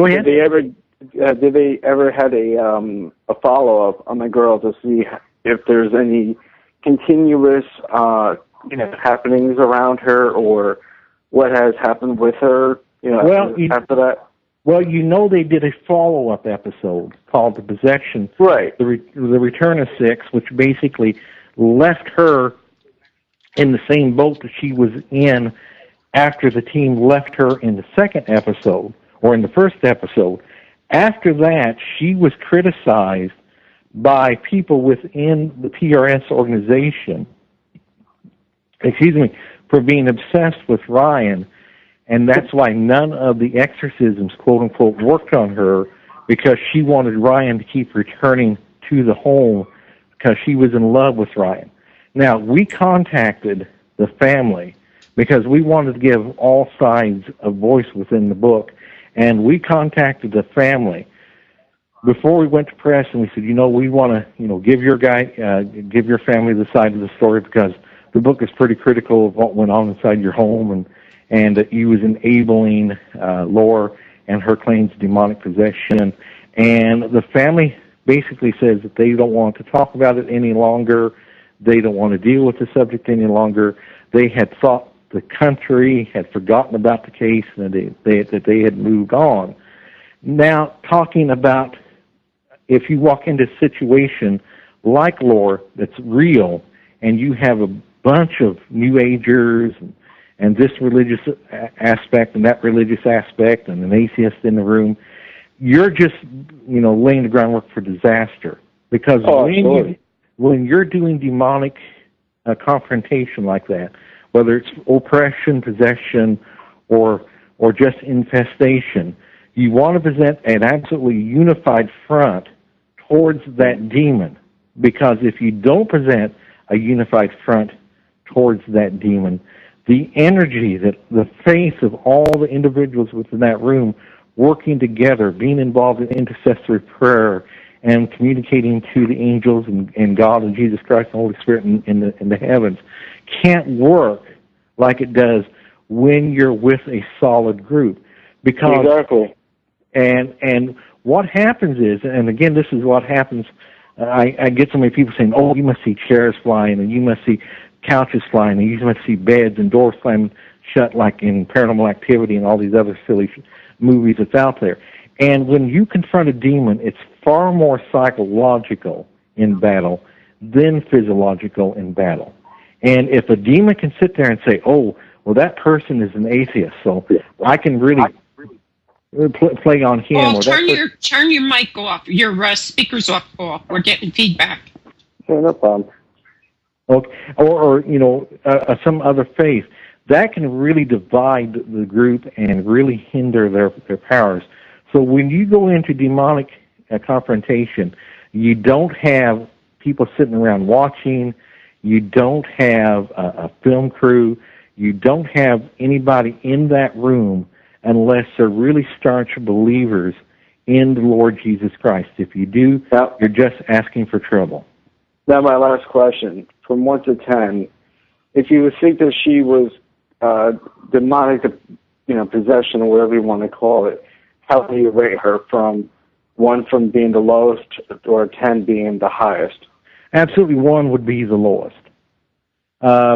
C: ahead.
F: Did they ever had a follow-up on the girl to see if there's any continuous happenings around her, or what has happened with her after that?
C: Well, they did a follow-up episode called The Possession,
F: right?
C: The Return of Six, which basically left her in the same boat that she was in after the team left her in the second episode, or in the first episode. After that, she was criticized by people within the PRS organization, for being obsessed with Ryan, and that's why none of the exorcisms, quote-unquote, worked on her, because she wanted Ryan to keep returning to the home because she was in love with Ryan. Now, we contacted the family because we wanted to give all sides a voice within the book, and we contacted the family before we went to press, and we said, we want to, give your family the side of the story, because the book is pretty critical of what went on inside your home, and that he was enabling Laura and her claims of demonic possession. And the family basically says that they don't want to talk about it any longer. They don't want to deal with the subject any longer. They had thought the country had forgotten about the case and that they had moved on. Now, talking about if you walk into a situation like Laura that's real, and you have a bunch of New Agers and this religious aspect and that religious aspect and an atheist in the room, you're just, laying the groundwork for disaster. Because when you're doing demonic confrontation like that, whether it's oppression, possession, or just infestation, you want to present an absolutely unified front towards that demon. Because if you don't present a unified front towards that demon, the energy, the faith of all the individuals within that room working together, being involved in intercessory prayer and communicating to the angels and God and Jesus Christ and the Holy Spirit in the heavens, can't work like it does when you're with a solid group. Because
F: exactly.
C: And what happens is, and again, this is what happens, I get so many people saying, oh, you must see chairs flying, and you must see couches flying, and you must see beds and doors slamming shut like in Paranormal Activity and all these other silly movies that's out there. And when you confront a demon, it's far more psychological in battle than physiological in battle. And if a demon can sit there and say, oh, well, that person is an atheist, so I can really play on him.
B: Oh, turn your mic off, your speakers off. We're getting feedback.
F: Sure, no problem.
C: Okay. Or some other faith. That can really divide the group and really hinder their powers. So when you go into demonic confrontation, you don't have people sitting around watching. You don't have a film crew. You don't have anybody in that room unless they're really staunch believers in the Lord Jesus Christ. If you do, you're just asking for trouble.
F: Now, my last question, from 1 to 10, if you would think that she was demonic, possession or whatever you want to call it, how do you rate her from 1 from being the lowest or 10 being the highest?
C: Absolutely, 1 would be the lowest.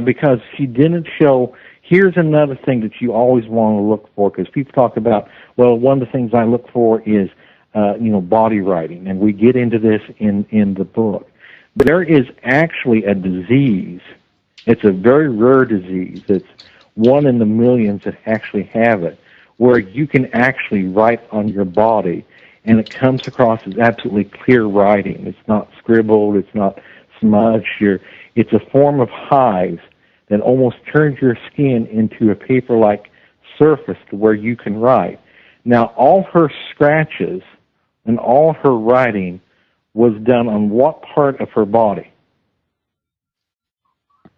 C: Because she didn't show. Here's another thing that you always want to look for, because people talk about, well, one of the things I look for is, body writing, and we get into this in the book. There is actually a disease. It's a very rare disease. It's 1 in the millions that actually have it, where you can actually write on your body, and it comes across as absolutely clear writing. It's not scribbled. It's not smudged. It's a form of hives that almost turns your skin into a paper-like surface to where you can write. Now, all her scratches and all her writing was done on what part of her body?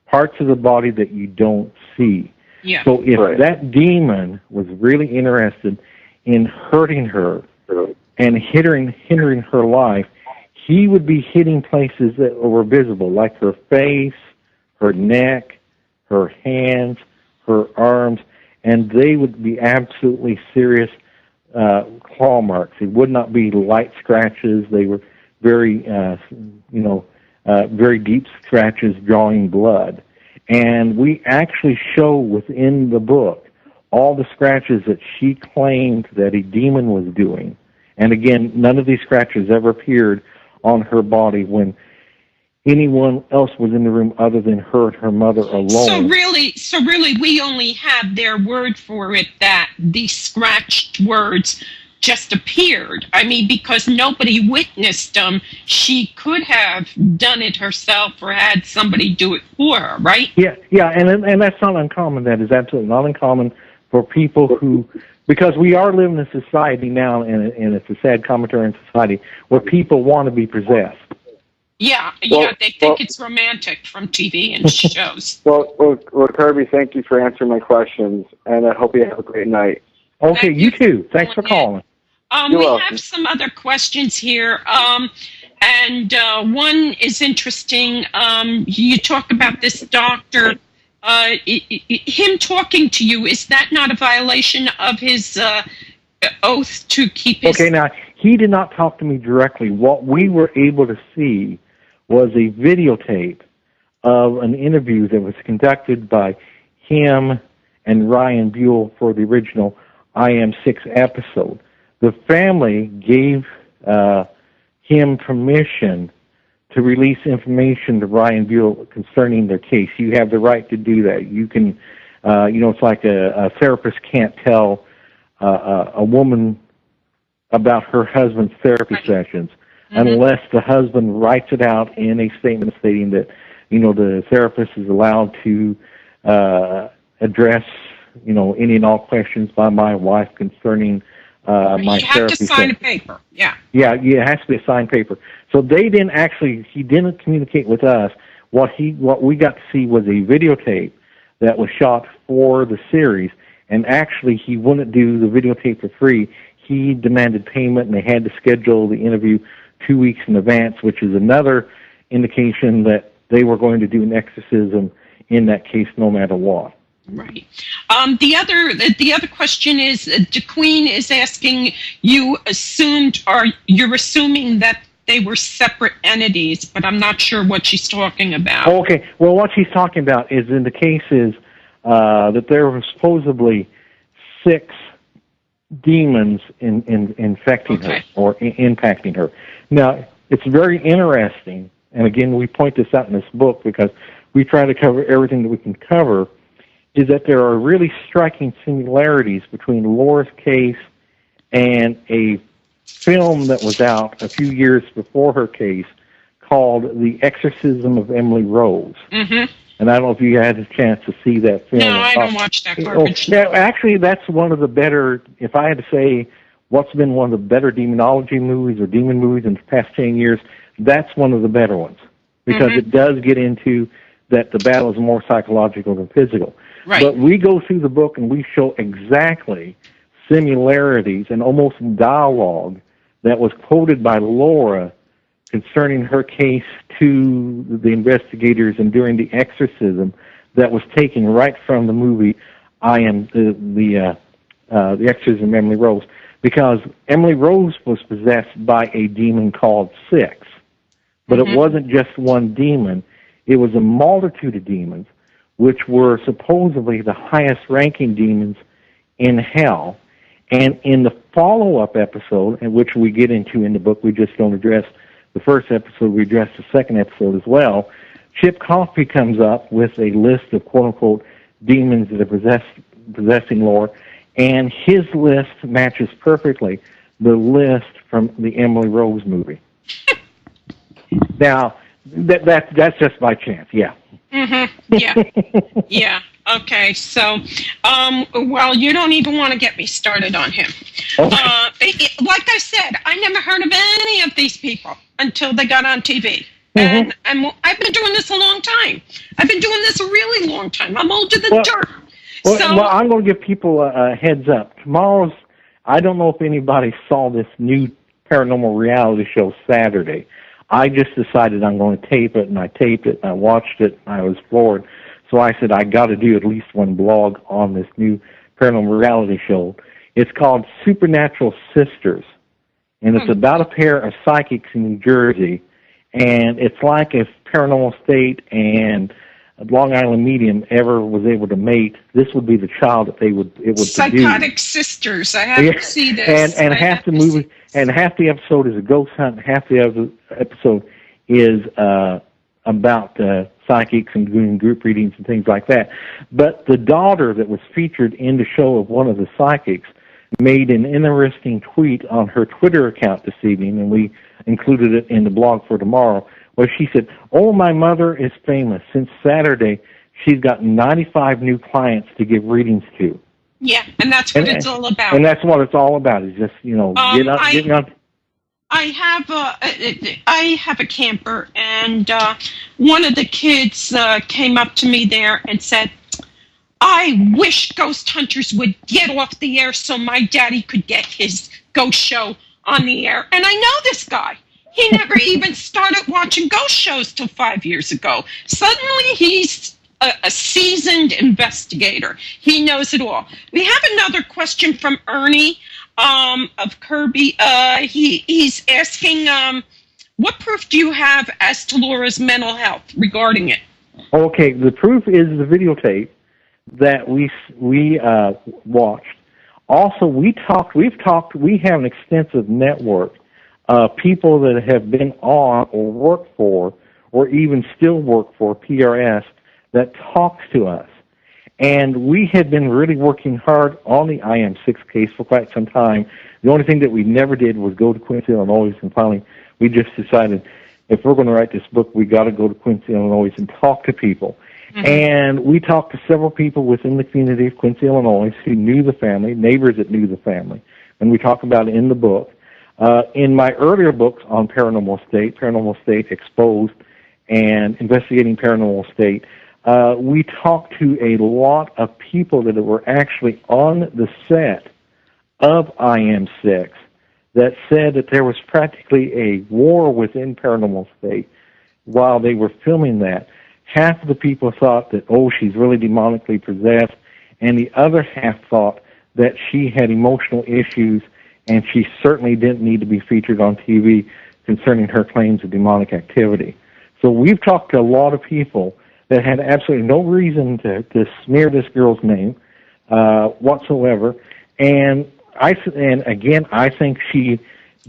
C: Parts of the body that you don't see.
B: Yeah.
C: So if that demon was really interested in hurting her and hindering her life, he would be hitting places that were visible, like her face, her neck, her hands, her arms, and they would be absolutely serious claw marks. It would not be light scratches. They were very, very deep scratches drawing blood. And we actually show within the book all the scratches that she claimed that a demon was doing. And again, none of these scratches ever appeared on her body when anyone else was in the room other than her and her mother alone.
B: So really, we only have their word for it that these scratched words just appeared. I mean, because nobody witnessed them, she could have done it herself or had somebody do it for her, right?
C: Yeah, and that's not uncommon. That is absolutely not uncommon for people who, because we are living in a society now, and it's a sad commentary in society, where people want to be possessed.
B: Yeah, they think it's romantic from TV and shows.
F: Well, Kirby, thank you for answering my questions, and I hope you have a great night.
C: Okay, you too. Thanks for calling.
B: We have some other questions here, and one is interesting. You talk about this doctor, him talking to you. Is that not a violation of his oath to keep his...
C: Okay, now, he did not talk to me directly. What we were able to see was a videotape of an interview that was conducted by him and Ryan Buell for the original I Am 6 episode. The family gave him permission to release information to Ryan Buell concerning their case. You have the right to do that. You can, it's like a therapist can't tell a woman about her husband's therapy sessions unless the husband writes it out in a statement stating that, the therapist is allowed to address, any and all questions by my wife concerning my therapy.
B: You have to sign a paper, yeah.
C: Yeah, it has to be a signed paper. So he didn't communicate with us. What we got to see was a videotape that was shot for the series, and actually he wouldn't do the videotape for free. He demanded payment, and they had to schedule the interview 2 weeks in advance, which is another indication that they were going to do an exorcism in that case no matter what.
B: Right. The other question is, the Queen is asking, you're assuming that they were separate entities, but I'm not sure what she's talking about.
C: Okay. Well, what she's talking about is in the cases that there were supposedly 6 demons infecting her or impacting her. Now, it's very interesting, and again, we point this out in this book because we try to cover everything that we can cover, is that there are really striking similarities between Laura's case and a film that was out a few years before her case called The Exorcism of Emily Rose. Mm-hmm. And I don't know if you had a chance to see that film.
B: No, I don't watch that garbage.
C: Actually, that's one of the better, if I had to say what's been one of the better demonology movies or demon movies in the past 10 years, that's one of the better ones. Because it does get into that the battle is more psychological than physical.
B: Right.
C: But we go through the book and we show exactly similarities and almost dialogue that was quoted by Laura concerning her case to the investigators and during the exorcism that was taken right from the movie The Exorcism of Emily Rose, because Emily Rose was possessed by a demon called Six. But it wasn't just one demon. It was a multitude of demons, which were supposedly the highest-ranking demons in hell. And in the follow-up episode, in which we get into in the book, we just don't address the first episode, we address the second episode as well, Chip Coffey comes up with a list of quote-unquote demons that are possessing Laura, and his list matches perfectly the list from the Emily Rose movie. Now, that's just by chance, yeah.
B: Yeah. Yeah. Okay. So, well, you don't even want to get me started on him.
C: Okay.
B: Like I said, I never heard of any of these people until they got on TV. And I've been doing this a long time. I've been doing this a really long time. I'm older than dirt.
C: Well, I'm going to give people a heads up. Tomorrow's, I don't know if anybody saw this new paranormal reality show Saturday. I just decided I'm going to tape it, and I taped it, and I watched it, and I was floored. So I said, I got to do at least one blog on this new paranormal reality show. It's called Supernatural Sisters, and it's about a pair of psychics in New Jersey, and it's like if Paranormal State and Long Island Medium ever was able to mate, this would be the child that it would
B: Psychotic
C: produce.
B: Sisters. I have to see this.
C: And half the episode is a ghost hunt, and half the other episode is about psychics and doing group readings and things like that. But the daughter that was featured in the show of one of the psychics made an interesting tweet on her Twitter account this evening, and we included it in the blog for tomorrow, where she said, "Oh, my mother is famous. Since Saturday, she's got 95 new clients to give readings to."
B: Yeah, and that's what it's all about.
C: And that's what it's all about, is just, getting on.
B: I have a camper, and one of the kids came up to me there and said, "I wish ghost hunters would get off the air so my daddy could get his ghost show on the air." And I know this guy. He never even started watching ghost shows till 5 years ago. Suddenly he's a seasoned investigator. He knows it all. We have another question from Ernie of Kirby. He's asking, what proof do you have as to Laura's mental health regarding it?
C: Okay, the proof is the videotape that we watched. Also, we have an extensive network of people that have been on or work for or even still work for PRS that talks to us. And we had been really working hard on the IM6 case for quite some time. The only thing that we never did was go to Quincy, Illinois, and finally we just decided if we're going to write this book, we got to go to Quincy, Illinois and talk to people. And we talked to several people within the community of Quincy, Illinois who knew the family, neighbors that knew the family, and we talk about it in the book. In my earlier books on Paranormal State Exposed, and Investigating Paranormal State, we talked to a lot of people that were actually on the set of IM6 that said that there was practically a war within Paranormal State while they were filming that. Half of the people thought that, oh, she's really demonically possessed, and the other half thought that she had emotional issues and she certainly didn't need to be featured on TV concerning her claims of demonic activity. So we've talked to a lot of people that had absolutely no reason to smear this girl's name whatsoever. And again, I think she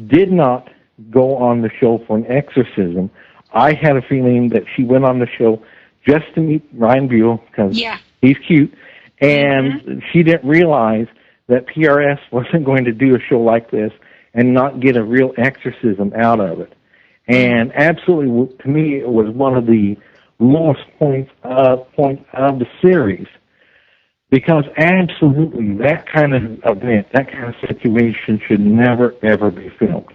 C: did not go on the show for an exorcism. I had a feeling that she went on the show just to meet Ryan Buell because he's cute, and she didn't realize that PRS wasn't going to do a show like this and not get a real exorcism out of it. And absolutely, to me, it was one of the lowest points of the series, because absolutely that kind of event, that kind of situation should never, ever be filmed.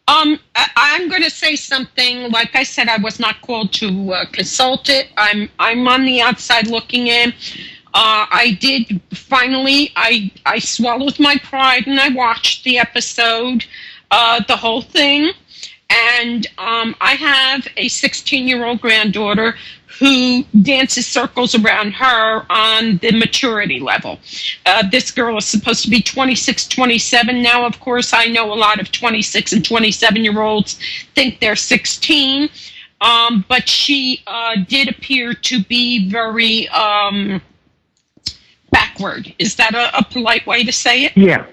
B: I'm going to say something. Like I said, I was not called to consult it. I'm on the outside looking in. I did finally. I swallowed my pride and I watched the episode. the whole thing. And I have a 16-year-old granddaughter who dances circles around her on the maturity level. This girl is supposed to be 26, 27. Now, of course, I know a lot of 26 and 27-year-olds think they're 16. But she did appear to be very backward. Is that a polite way to say it?
C: Yeah.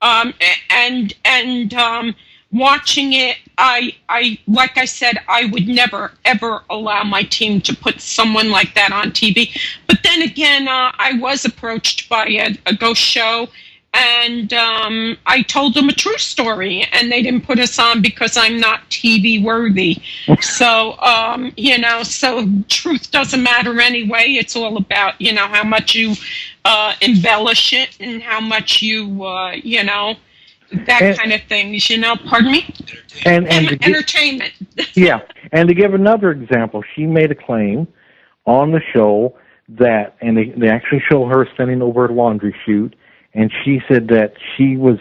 B: And watching it, I like I said, I would never ever allow my team to put someone like that on TV. But then again, I was approached by a ghost show, and I told them a true story, and they didn't put us on because I'm not TV worthy. So so truth doesn't matter anyway. It's all about how much you embellish it and how much you that kind of things, pardon me?
C: And
B: entertainment.
C: Yeah, and to give another example, she made a claim on the show that, and they actually show her standing over a laundry chute, and she said that she was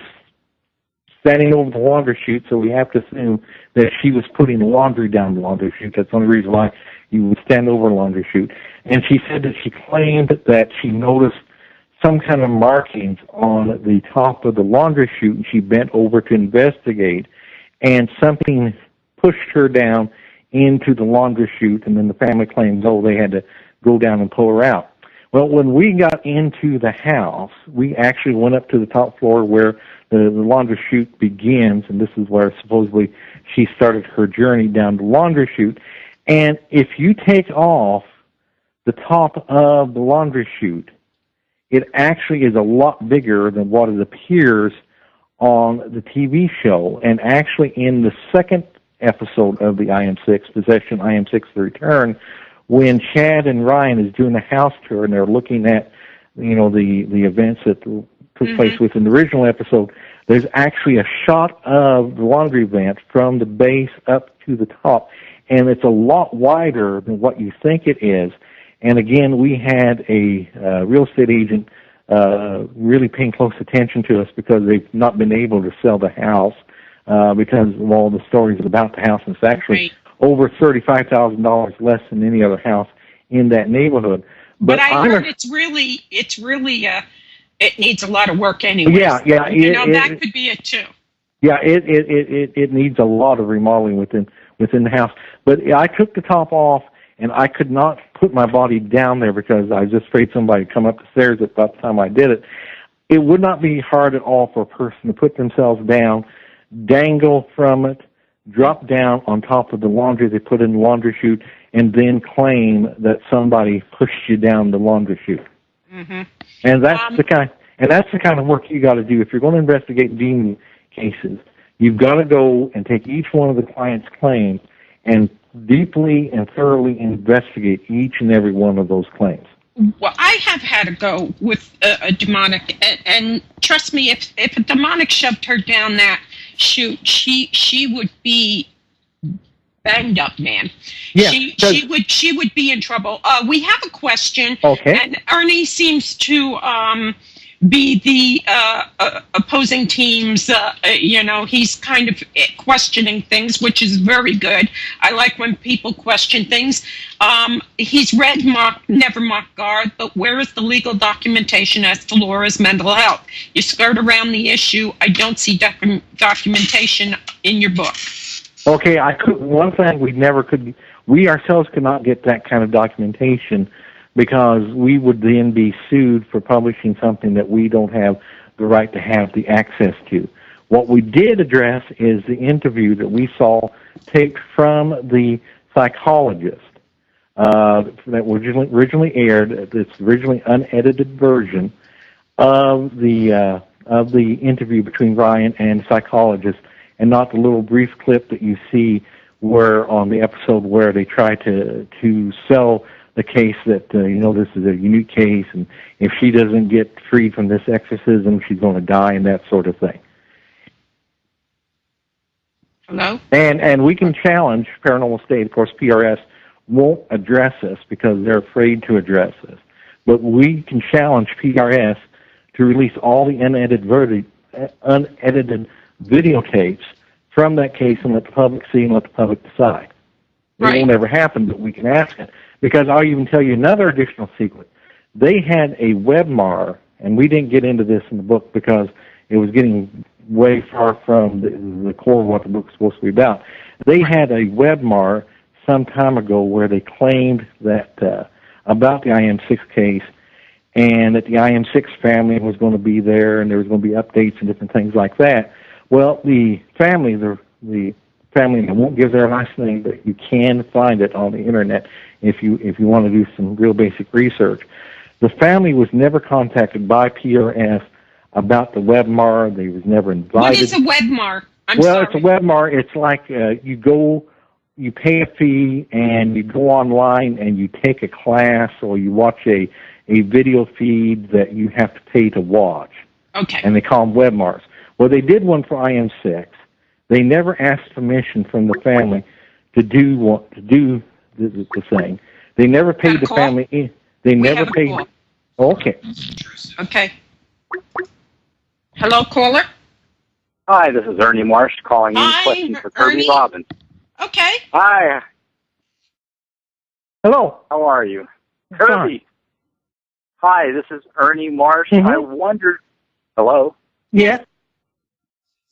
C: standing over the laundry chute, so we have to assume that she was putting laundry down the laundry chute. That's the only reason why you would stand over a laundry chute. And she said that she claimed that she noticed some kind of markings on the top of the laundry chute, and she bent over to investigate, and something pushed her down into the laundry chute, and then the family claims, they had to go down and pull her out. Well, when we got into the house, we actually went up to the top floor where the laundry chute begins, and this is where supposedly she started her journey down the laundry chute. And if you take off the top of the laundry chute, it actually is a lot bigger than what it appears on the TV show. And actually in the second episode of the IM6, Possession IM6 The Return, when Chad and Ryan is doing the house tour and they're looking at, the events that took place within the original episode, there's actually a shot of the laundry vent from the base up to the top. And it's a lot wider than what you think it is. And again, we had a real estate agent really paying close attention to us because they've not been able to sell the house because of all the stories about the house. And it's actually over $35,000 less than any other house in that neighborhood.
B: But I heard it's really it needs a lot of work anyway.
C: Yeah.
B: That could be it too.
C: Yeah, it needs a lot of remodeling within the house. But I took the top off, and I could not put my body down there because I was just afraid somebody would come up the stairs at the time I did it. It would not be hard at all for a person to put themselves down, dangle from it, drop down on top of the laundry they put in the laundry chute, and then claim that somebody pushed you down the laundry chute. Mm-hmm. And that's the kind of work you got to do if you're going to investigate demon cases. You've got to go and take each one of the client's claims and deeply and thoroughly investigate each and every one of those claims.
B: Well, I have had to go with a demonic, and trust me, if a demonic shoved her down that chute, she would be banged up, man. Yeah, she would be in trouble. We have a question, and Ernie seems to be the opposing team's, he's kind of questioning things, which is very good. I like when people question things. He's read Never Mock God, but where is the legal documentation as to Laura's mental health? You skirt around the issue. I don't see documentation in your book.
C: Okay, one thing we ourselves could not get that kind of documentation, because we would then be sued for publishing something that we don't have the right to have the access to. What we did address is the interview that we saw taped from the psychologist that was originally aired, this originally unedited version of the interview between Ryan and the psychologist, and not the little brief clip that you see where on the episode where they try to sell the case that, this is a unique case, and if she doesn't get freed from this exorcism, she's going to die, and that sort of thing.
B: Hello?
C: And we can challenge Paranormal State. Of course, PRS won't address this because they're afraid to address this. But we can challenge PRS to release all the unedited videotapes from that case and let the public see and let the public decide.
B: Right.
C: It won't ever happen, but we can ask it. Because I'll even tell you another additional secret. They had a webmar, and we didn't get into this in the book because it was getting way far from the core of what the book was supposed to be about. They had a webmar some time ago where they claimed that about the IM6 case, and that the IM6 family was going to be there, and there was going to be updates and different things like that. Well, the family, the family, I won't give their last name, but you can find it on the internet if you want to do some real basic research. The family was never contacted by PRS about the webmar. They was never invited.
B: What is a webmar?
C: Well, it's a webmar. It's like you pay a fee, and you go online and you take a class or you watch a video feed that you have to pay to watch.
B: Okay.
C: And they call them webmars. Well, they did one for IM6. They never asked permission from the family to do the thing. They never paid the family. They never paid. Okay.
B: Okay. Hello, caller.
G: Hi, this is Ernie Marsh calling in question for Kirby Robinson.
B: Okay.
G: Hi.
C: Hello.
G: How are you? Kirby. Hi, this is Ernie Marsh.
C: Mm-hmm.
G: I wondered... Hello?
C: Yeah.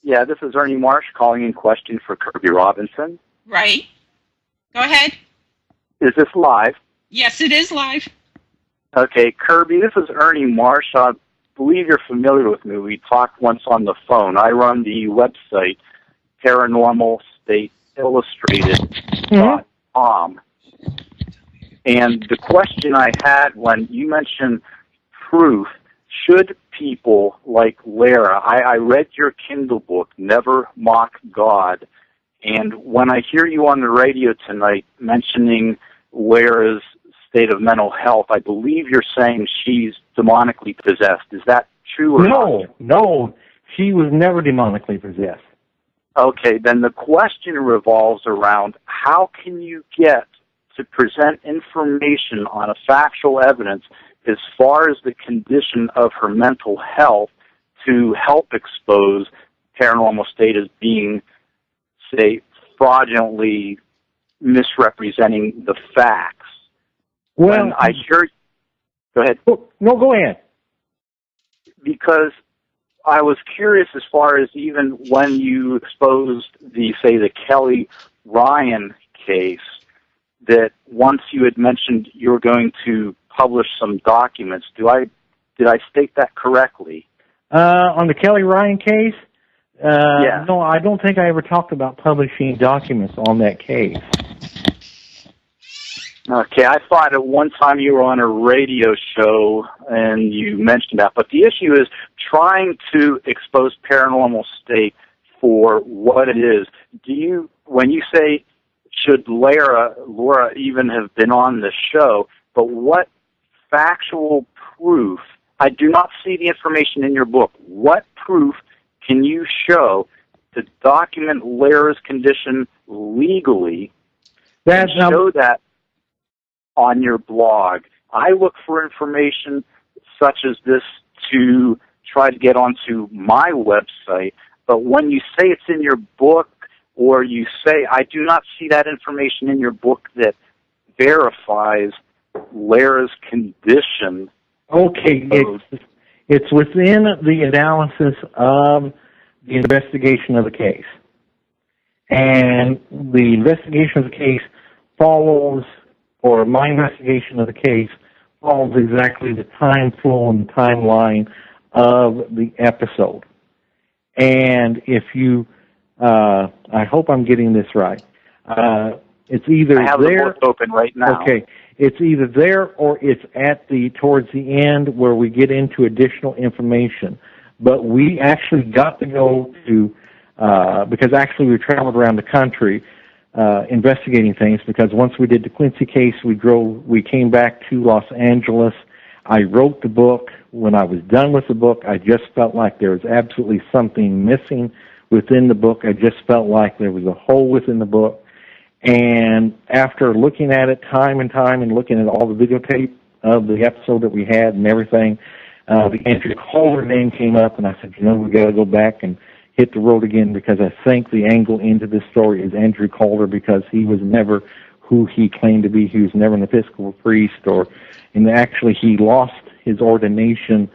G: Yeah, this is Ernie Marsh calling in question for Kirby Robinson.
B: Right. Go ahead.
G: Is this live?
B: Yes, it is live.
G: Okay, Kirby, this is Ernie Marsh. I believe you're familiar with me. We talked once on the phone. I run the website, Paranormal States Illustrated.com. And the question I had when you mentioned proof, should people like Lara, I read your Kindle book, Never Mock God, and when I hear you on the radio tonight mentioning Lara's state of mental health, I believe you're saying she's demonically possessed. Is that true or not?
C: No, she was never demonically possessed.
G: Okay, then the question revolves around how can you get to present information on a factual evidence as far as the condition of her mental health to help expose Paranormal State as being, say, fraudulently misrepresenting the facts.
C: Well,
G: when I hear... Go ahead.
C: No, go ahead.
G: Because I was curious as far as even when you exposed the Kelly Ryan case, that once you had mentioned you were going to publish some documents. Did I state that correctly?
C: On the Kelly Ryan case?
G: Yeah.
C: No, I don't think I ever talked about publishing documents on that case.
G: Okay, I thought at one time you were on a radio show and you mentioned that. But the issue is trying to expose Paranormal State for what it is. When you say, should Laura even have been on the show, but what factual proof, I do not see the information in your book, what proof can you show to document Lara's condition legally and show that on your blog? I look for information such as this to try to get onto my website, but when you say it's in your book, or you say, I do not see that information in your book that verifies Lara's condition.
C: Okay, it's within the analysis of the investigation of the case. And the investigation of the case follows, or my investigation of the case follows exactly the time flow and the timeline of the episode. And if you, I hope I'm getting this right. It's either
G: I have the book open right now.
C: Okay, it's either there or it's at towards the end where we get into additional information. But we actually got to go to because actually we traveled around the country investigating things. Because once we did the Quincy case, we came back to Los Angeles. I wrote the book. When I was done with the book, I just felt like there was absolutely something missing within the book. I just felt like there was a hole within the book. And after looking at it time and time and looking at all the videotape of the episode that we had and everything, the Andrew Kohler name came up, and I said, we got to go back and hit the road again, because I think the angle into this story is Andrew Calder, because he was never who he claimed to be. He was never an Episcopal priest, and actually he lost his ordination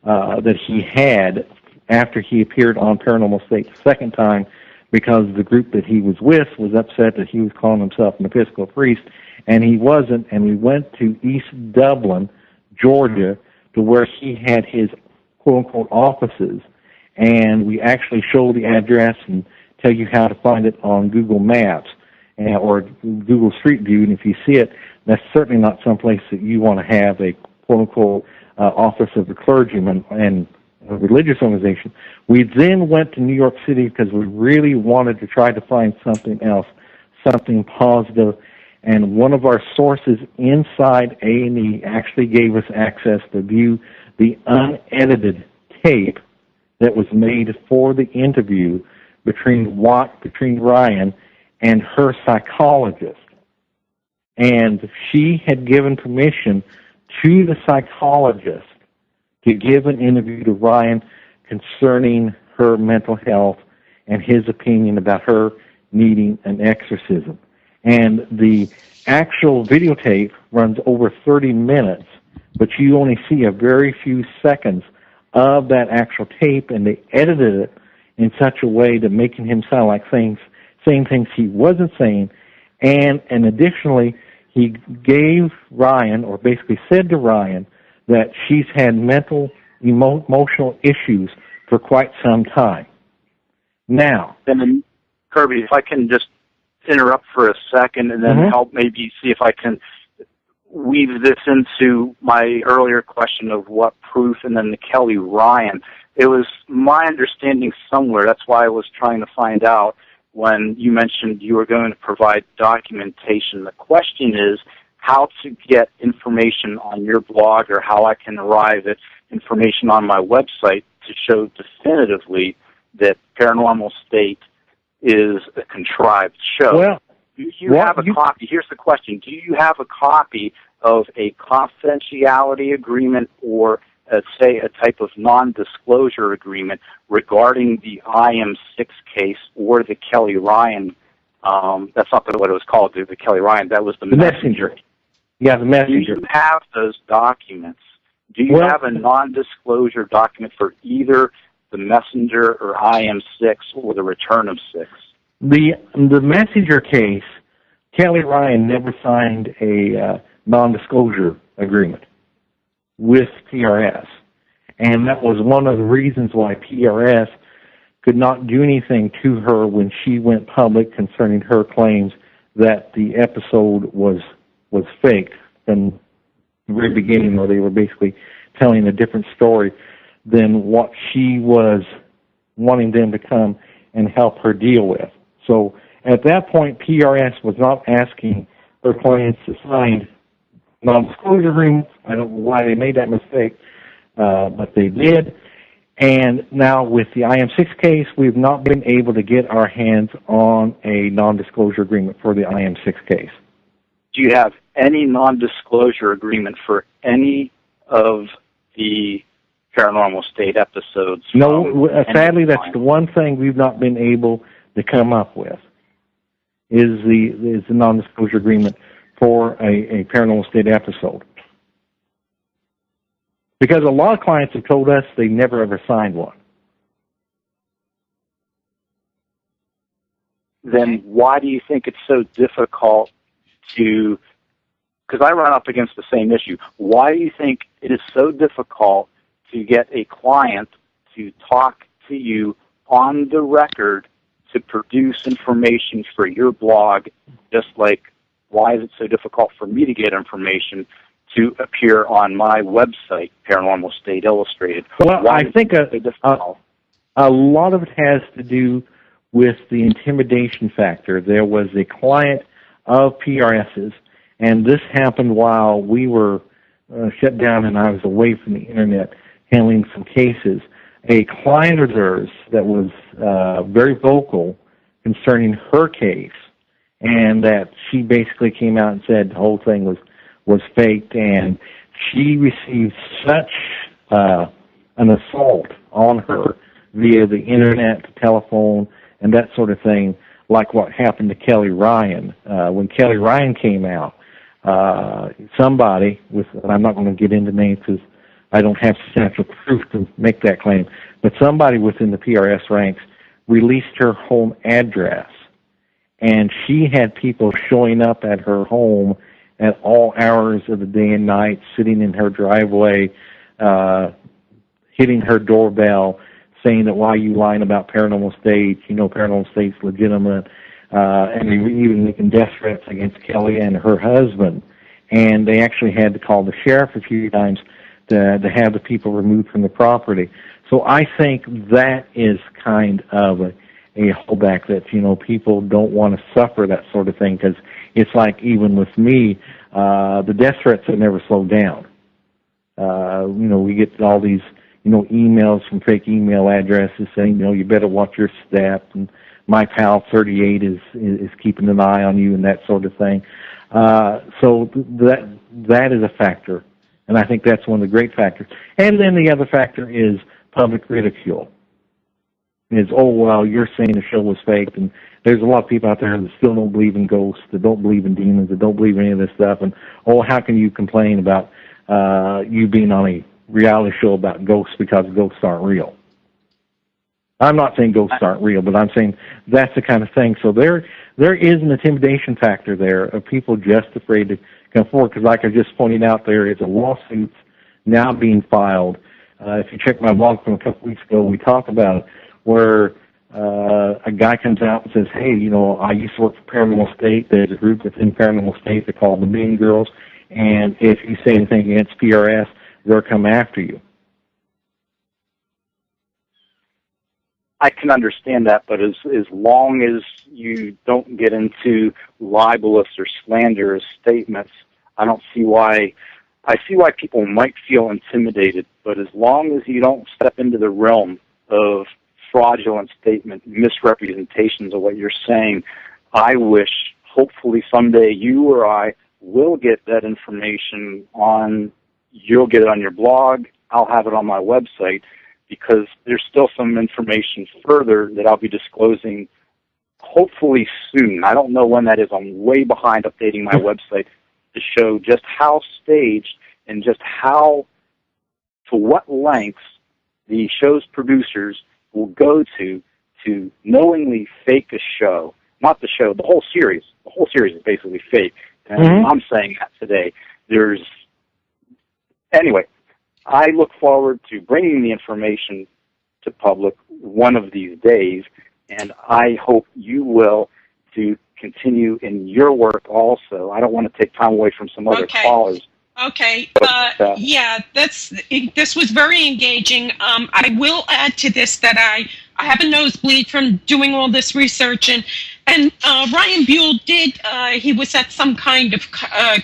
C: that he had after he appeared on Paranormal States the second time, because the group that he was with was upset that he was calling himself an Episcopal priest, and he wasn't, and we went to East Dublin, Georgia, to where he had his quote-unquote offices, and we actually show the address and tell you how to find it on Google Maps or Google Street View, and if you see it, that's certainly not someplace that you want to have a quote-unquote office of the clergyman and a religious organization. We then went to New York City because we really wanted to try to find something else, something positive, and one of our sources inside A&E actually gave us access to view the unedited tape that was made for the interview between Ryan and her psychologist. And she had given permission to the psychologist to give an interview to Ryan concerning her mental health and his opinion about her needing an exorcism. And the actual videotape runs over 30 minutes, but you only see a very few seconds of that actual tape, and they edited it in such a way that making him sound like saying things he wasn't saying. And additionally, he gave Ryan, or basically said to Ryan, that she's had mental, emotional issues for quite some time. Now,
G: then, Kirby, if I can just interrupt for a second and then help maybe see if I can weave this into my earlier question of what proof and then the Kelly Ryan. It was my understanding somewhere, that's why I was trying to find out when you mentioned you were going to provide documentation. The question is how to get information on your blog, or how I can arrive at information on my website to show definitively that Paranormal State is a contrived show. Well, do you have a copy? Here's the question. Do you have a copy of a confidentiality agreement or, say, a type of non-disclosure agreement regarding the IM6 case or the Kelly Ryan? That's not what it was called, the Kelly Ryan. That was the messenger.
C: Yeah, the messenger.
G: Do you have those documents? Do you have a non-disclosure document for either the messenger or IM6 or the return of 6?
C: The messenger case, Kelly Ryan never signed a non-disclosure agreement with PRS, and that was one of the reasons why PRS could not do anything to her when she went public concerning her claims that the episode was faked from the very beginning, where they were basically telling a different story than what she was wanting them to come and help her deal with. So at that point, PRS was not asking her clients to sign non-disclosure agreements. I don't know why they made that mistake, but they did. And now with the IM6 case, we've not been able to get our hands on a non-disclosure agreement for the IM6 case.
G: Do you have any non-disclosure agreement for any of the Paranormal State episodes?
C: No, sadly, that's the one thing we've not been able to come up with, is the non-disclosure agreement for a Paranormal State episode. Because a lot of clients have told us they never ever signed one.
G: Then why do you think it's so difficult to, because I run up against the same issue, why do you think it is so difficult to get a client to talk to you on the record to produce information for your blog, just like why is it so difficult for me to get information to appear on my website, Paranormal State Illustrated?
C: Well, I think a lot of it has to do with the intimidation factor. There was a client of PRS's, and this happened while we were shut down and I was away from the Internet handling some cases. A client of theirs that was very vocal concerning her case, and that she basically came out and said the whole thing was faked, and she received such an assault on her via the internet, the telephone, and that sort of thing, like what happened to Kelly Ryan. When Kelly Ryan came out, somebody with, and I'm not going to get into names because I don't have substantial proof to make that claim, but somebody within the PRS ranks released her home address, and she had people showing up at her home at all hours of the day and night, sitting in her driveway, hitting her doorbell, saying that, why are you lying about Paranormal States? You know, Paranormal States legitimate. And they were even making death threats against Kelly and her husband. And they actually had to call the sheriff a few times to have the people removed from the property. So I think that is kind of a holdback, that, you know, people don't want to suffer that sort of thing, because it's like, even with me, the death threats have never slowed down. You know, we get all these, you know, emails from fake email addresses saying, you know, you better watch your step, and my pal 38 is keeping an eye on you, and that sort of thing. So that is a factor, and I think that's one of the great factors. And then the other factor is public ridicule. Is, oh, well, you're saying the show was faked, and there's a lot of people out there that still don't believe in ghosts, that don't believe in demons, that don't believe in any of this stuff, and, oh, how can you complain about you being on a reality show about ghosts because ghosts aren't real? I'm not saying ghosts aren't real, but I'm saying that's the kind of thing. So there is an intimidation factor there of people just afraid to come forward, because like I just pointed out, there is a lawsuit now being filed. If you check my blog from a couple weeks ago, we talk about it, where a guy comes out and says, hey, you know, I used to work for Paranormal State. There's a group within Paranormal State they call the Mean Girls, and if you say anything against PRS, they'll come after you.
G: I can understand that, but as long as you don't get into libelous or slanderous statements, I don't see why. I see why people might feel intimidated, but as long as you don't step into the realm of fraudulent statement, misrepresentations of what you're saying, I wish, hopefully someday, you or I will get that information on. You'll get it on your blog. I'll have it on my website, because there's still some information further that I'll be disclosing hopefully soon. I don't know when that is. I'm way behind updating my website to show just how staged and just how, to what lengths the show's producers will go to knowingly fake a show. Not the show, the whole series. The whole series is basically fake. And I'm saying that today. Anyway, I look forward to bringing the information to public one of these days, and I hope you will to continue in your work also. I don't want to take time away from some other callers.
B: Okay. Yeah, this was very engaging. I will add to this that I have a nosebleed from doing all this research, and Ryan Buell did. He was at some kind of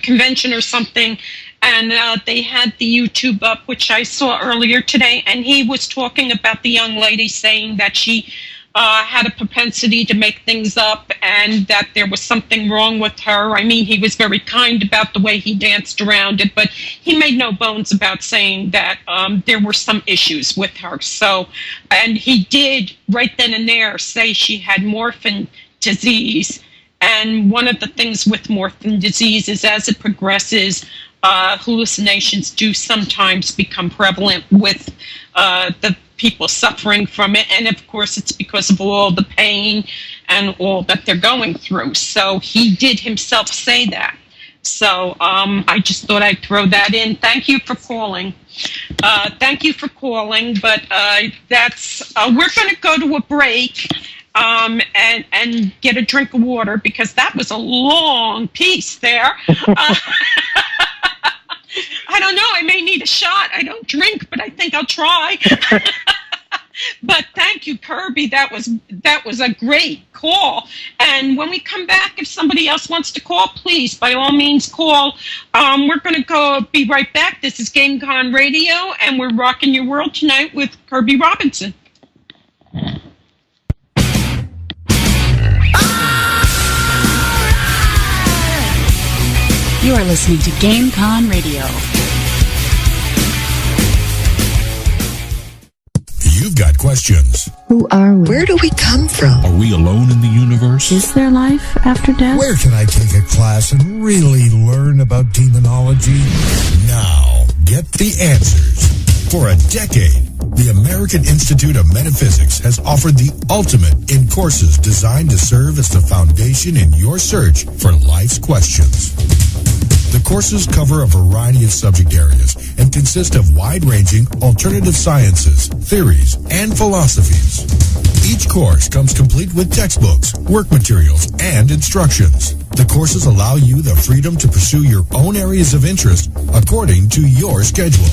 B: convention or something, and they had the YouTube up, which I saw earlier today, and he was talking about the young lady saying that she had a propensity to make things up and that there was something wrong with her. I mean, he was very kind about the way he danced around it, but he made no bones about saying that there were some issues with her. So, and he did right then and there say she had morphine disease. And one of the things with morphine disease is as it progresses, hallucinations do sometimes become prevalent with the people suffering from it, and of course it's because of all the pain and all that they're going through. So he did himself say that. So I just thought I'd throw that in. Thank you for calling. But that's we're going to go to a break and get a drink of water, because that was a long piece there. I don't know. I may need a shot. I don't drink, but I think I'll try. But thank you, Kirby. That was a great call. And when we come back, if somebody else wants to call, please, by all means, call. We're going to be right back. This is GameCon Radio, and we're rocking your world tonight with Kirby Robinson.
H: You are listening to GameCon Radio.
I: You've got questions.
J: Who are we?
K: Where do we come from?
I: Are we alone in the universe?
J: Is there life after death?
L: Where can I take a class and really learn about demonology?
I: Now, get the answers. For a decade, the American Institute of Metaphysics has offered the ultimate in courses designed to serve as the foundation in your search for life's questions. The courses cover a variety of subject areas and consist of wide-ranging alternative sciences, theories, and philosophies. Each course comes complete with textbooks, work materials, and instructions. The courses allow you the freedom to pursue your own areas of interest according to your schedule.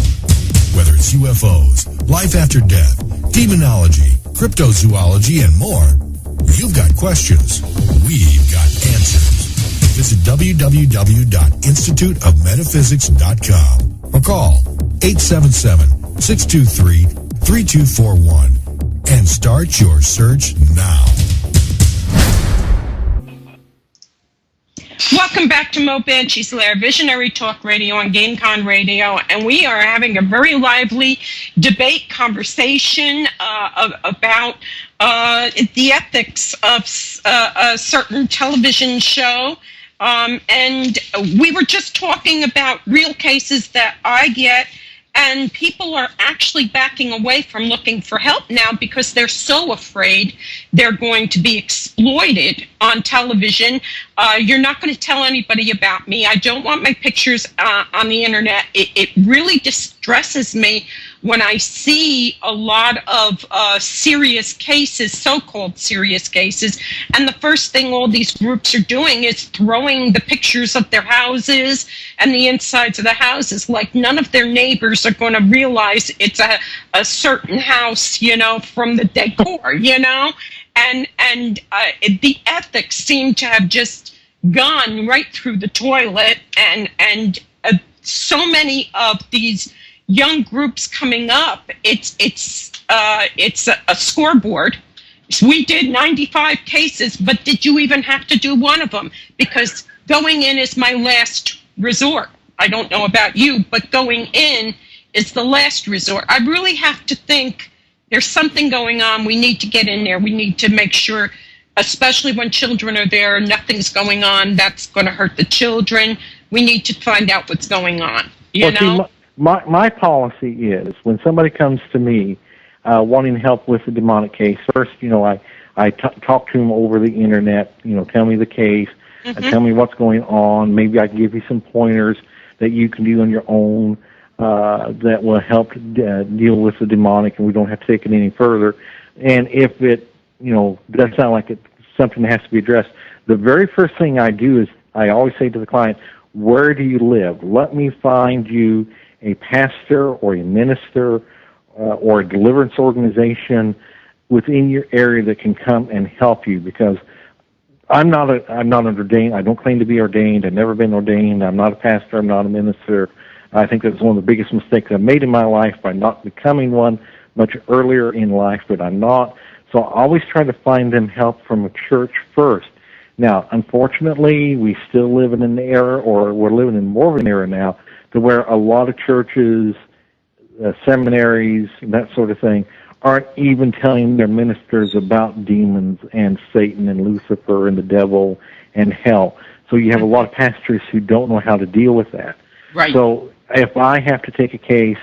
I: Whether it's UFOs, life after death, demonology, cryptozoology, and more, you've got questions. We've got answers. Visit www.instituteofmetaphysics.com or call 877-623-3241 and start your search now.
B: Welcome back to Mo Banshee's Lair, Visionary Talk Radio on GameCon Radio, and we are having a very lively debate conversation about the ethics of a certain television show. And we were just talking about real cases that I get, and people are actually backing away from looking for help now because they're so afraid they're going to be exploited on television. You're not going to tell anybody about me. I don't want my pictures on the internet. It really distresses me when I see a lot of serious cases, so-called serious cases, and the first thing all these groups are doing is throwing the pictures of their houses and the insides of the houses, like none of their neighbors are going to realize it's a certain house, you know, from the decor, you know, and the ethics seem to have just gone right through the toilet, and so many of these young groups coming up, it's a scoreboard. We did 95 cases, but did you even have to do one of them? Because going in is my last resort. I don't know about you, but going in is the last resort. I really have to think there's something going on. We need to get in there. We need to make sure, especially when children are there, nothing's going on. That's going to hurt the children. We need to find out what's going on, you know?
C: My policy is when somebody comes to me wanting help with a demonic case, first, you know, I talk to them over the internet, you know, tell me the case, tell me what's going on. Maybe I can give you some pointers that you can do on your own that will help deal with the demonic, and we don't have to take it any further. And if it, you know, does sound like it's something that has to be addressed, the very first thing I do is I always say to the client, where do you live? Let me find you a pastor or a minister or a deliverance organization within your area that can come and help you, because I'm not ordained. I don't claim to be ordained. I've never been ordained. I'm not a pastor. I'm not a minister. I think that's one of the biggest mistakes I've made in my life by not becoming one much earlier in life, but I'm not. So I always try to find them help from a church first. Now, unfortunately, we still live in an era, or we're living in more of an era now, to where a lot of churches, seminaries, and that sort of thing, aren't even telling their ministers about demons and Satan and Lucifer and the devil and hell. So you have a lot of pastors who don't know how to deal with that.
B: Right.
C: So if I have to take a case,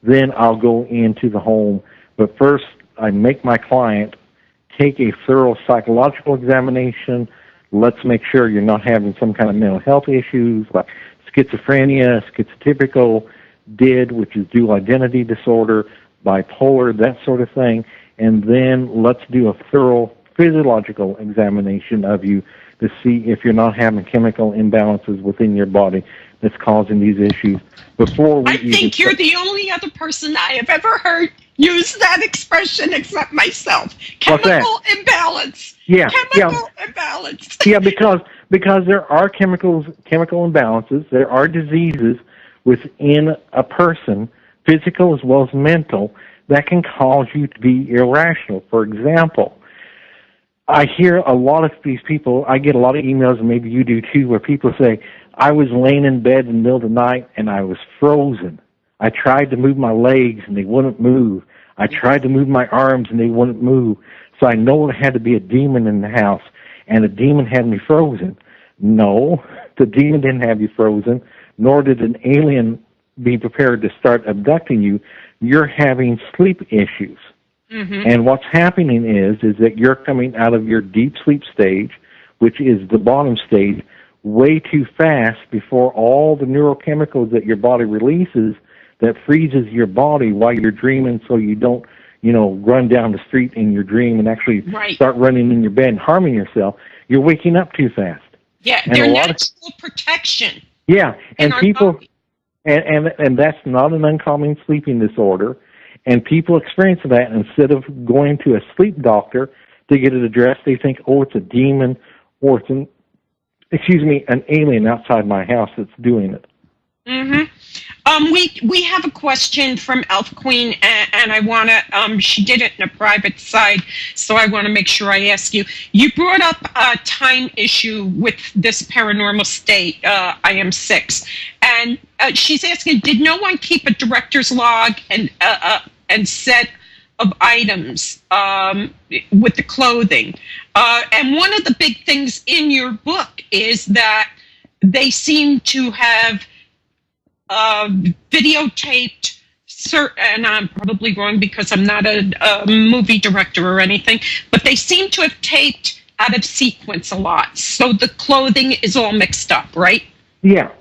C: then I'll go into the home. But first, I make my client take a thorough psychological examination. Let's make sure you're not having some kind of mental health issues like schizophrenia, schizotypical, DID, which is dual identity disorder, bipolar, that sort of thing. And then let's do a thorough physiological examination of you to see if you're not having chemical imbalances within your body that's causing these issues. Before we
B: I think you're the only other person I have ever heard use that expression except myself. Chemical imbalance.
C: Yeah.
B: Chemical imbalance.
C: Yeah, because there are chemical imbalances, there are diseases within a person, physical as well as mental, that can cause you to be irrational. For example, I hear a lot of these people, I get a lot of emails, and maybe you do too, where people say, I was laying in bed in the middle of the night and I was frozen. I tried to move my legs and they wouldn't move. I tried to move my arms and they wouldn't move. So I know it had to be a demon in the house, and the demon had me frozen. No, the demon didn't have you frozen, nor did an alien be prepared to start abducting you. You're having sleep issues. Mm-hmm. And what's happening is that you're coming out of your deep sleep stage, which is the bottom stage, way too fast before all the neurochemicals that your body releases that freezes your body while you're dreaming, so you don't, run down the street in your dream and actually start running in your bed and harming yourself. You're waking up too fast.
B: Yeah,
C: and
B: they're natural protection.
C: Yeah, and people, and that's not an uncommon sleeping disorder. And people experience that. Instead of going to a sleep doctor to get it addressed, they think, oh, it's a demon or it's an alien outside my house that's doing it.
B: Mm-hmm. We have a question from Elf Queen, and I want to, she did it in a private side, so I want to make sure I ask you. You brought up a time issue with this Paranormal State, I Am 6, and she's asking, did no one keep a director's log and set of items with the clothing? And one of the big things in your book is that they seem to have videotaped and I'm probably wrong because I'm not a movie director or anything, but they seem to have taped out of sequence a lot. So the clothing is all mixed up, right?
C: Yeah.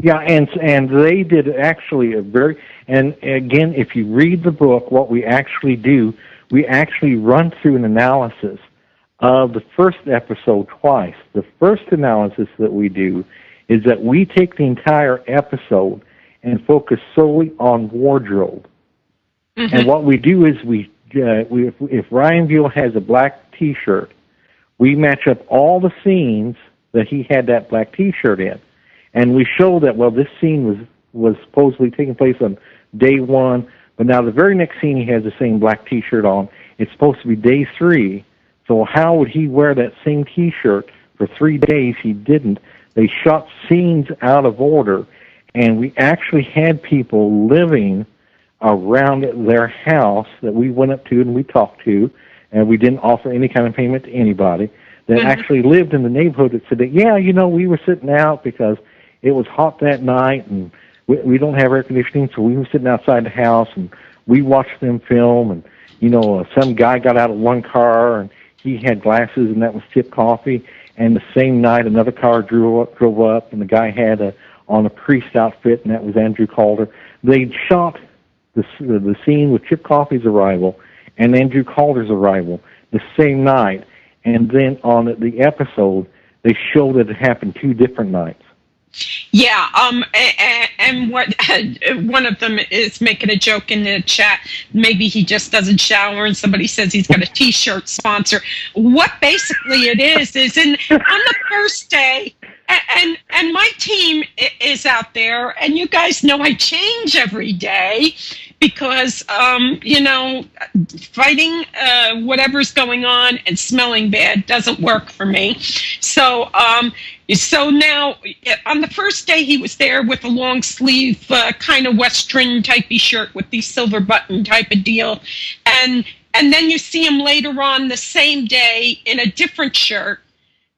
C: Yeah, and they did actually and again, if you read the book, what we actually do, we actually run through an analysis of the first episode twice. The first analysis that we do is that we take the entire episode and focus solely on wardrobe. Mm-hmm. And what we do is if Ryan Buell has a black T-shirt, we match up all the scenes that he had that black T-shirt in. And we show that, well, this scene was supposedly taking place on day 1, but now the very next scene he has the same black T-shirt on. It's supposed to be day 3. So how would he wear that same T-shirt for 3 days? He didn't. They shot scenes out of order, and we actually had people living around their house that we went up to and we talked to, and we didn't offer any kind of payment to anybody, that mm-hmm. actually lived in the neighborhood that said that, yeah, we were sitting out because it was hot that night, and we don't have air conditioning, so we were sitting outside the house, and we watched them film, and, some guy got out of one car, and he had glasses, and that was Tip Coffee. And the same night, another car drove up, and the guy had on a priest outfit, and that was Andrew Calder. They shot the scene with Chip Coffey's arrival and Andrew Calder's arrival the same night, and then on the episode, they show that it happened 2 different nights.
B: Yeah, and what one of them is making a joke in the chat. Maybe he just doesn't shower, and somebody says he's got a T-shirt sponsor. What basically it is on the first day, and my team is out there, and you guys know I change every day because fighting whatever's going on and smelling bad doesn't work for me. So now, on the first day, he was there with a long sleeve, kind of Western typey shirt with the silver button type of deal. And then you see him later on the same day in a different shirt.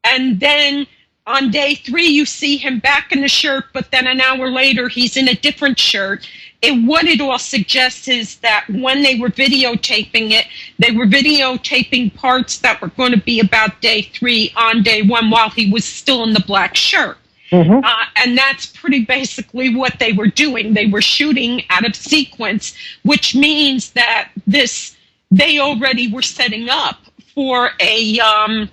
B: And then on day 3, you see him back in the shirt, but then an hour later, he's in a different shirt. And what it all suggests is that when they were videotaping it, they were videotaping parts that were going to be about day 3 on day 1 while he was still in the black shirt. Mm-hmm. And that's pretty basically what they were doing. They were shooting out of sequence, which means that they already were setting up for a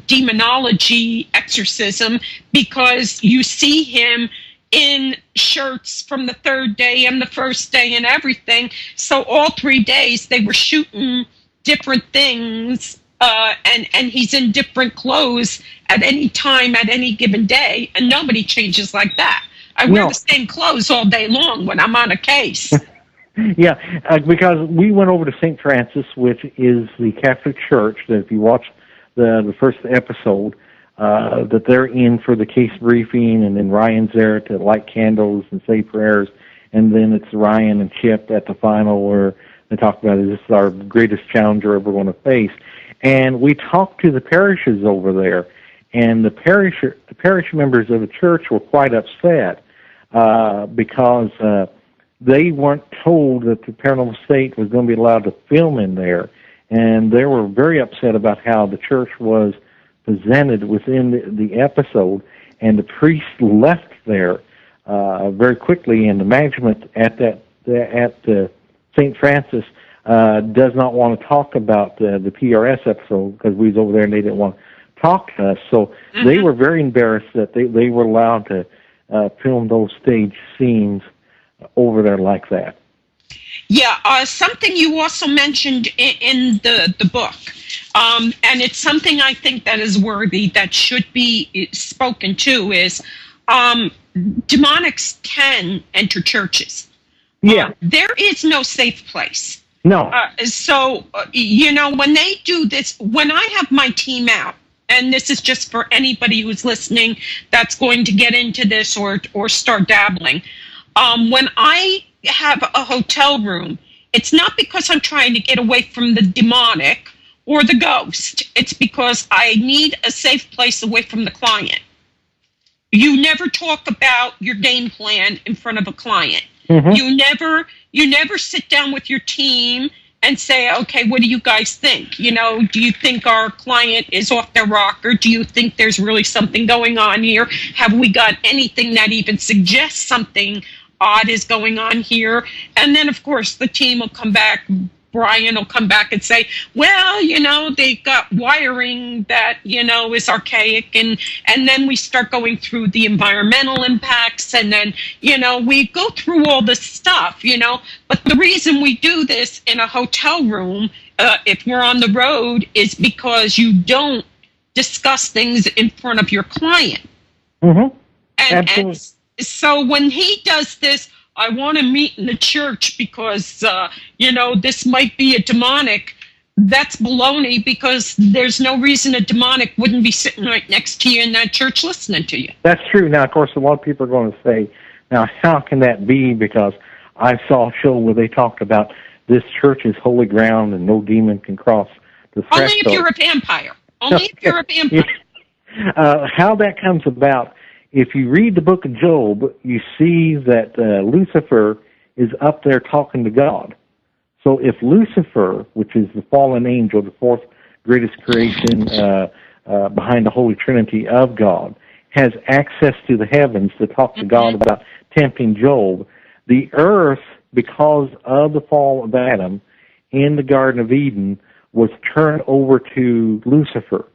B: demonology exorcism, because you see him in shirts from the 3rd day and the 1st day and everything. So all 3 days they were shooting different things, and he's in different clothes at any time, at any given day, and nobody changes like that. I wear the same clothes all day long when I'm on a case.
C: Yeah, because we went over to St. Francis, which is the Catholic Church, that if you watch the first episode, that they're in for the case briefing, and then Ryan's there to light candles and say prayers and then it's Ryan and Chip at the final where they talk about this is our greatest challenger ever going to face. And we talked to the parishes over there, and the parish members of the church were quite upset because they weren't told that the Paranormal State was going to be allowed to film in there, and they were very upset about how the church was presented within the episode, and the priest left there very quickly, and the management at St. Francis does not want to talk about the PRS episode because we was over there and they didn't want to talk to us. So they were very embarrassed that they were allowed to film those stage scenes over there like that.
B: Yeah, something you also mentioned in the book, and it's something I think that is worthy, that should be spoken to, is demonics can enter churches.
C: Yeah.
B: There is no safe place.
C: No.
B: So, when they do this, when I have my team out, and this is just for anybody who's listening that's going to get into this or start dabbling, when I have a hotel room, it's not because I'm trying to get away from the demonic or the ghost. It's because I need a safe place away from the client. You never talk about your game plan in front of a client. Mm-hmm. You never sit down with your team and say, okay, what do you guys think? Do you think our client is off their rocker? Do you think there's really something going on here? Have we got anything that even suggests something odd is going on here? And then, of course, the team will come back. Brian will come back and say, well, they got wiring that, is archaic. And then we start going through the environmental impacts. And then, we go through all this stuff, But the reason we do this in a hotel room, if we're on the road, is because you don't discuss things in front of your client. Mm-hmm. And so when he does this, I want to meet in the church because, this might be a demonic. That's baloney, because there's no reason a demonic wouldn't be sitting right next to you in that church listening to you.
C: That's true. Now, of course, a lot of people are going to say, now, how can that be? Because I saw a show where they talked about this church is holy ground and no demon can cross the threshold.
B: Only if you're a vampire. Only if you're a vampire.
C: How that comes about, if you read the book of Job, you see that Lucifer is up there talking to God. So if Lucifer, which is the fallen angel, the fourth greatest creation behind the Holy Trinity of God, has access to the heavens to talk to God about tempting Job, the earth, because of the fall of Adam in the Garden of Eden, was turned over to Lucifer.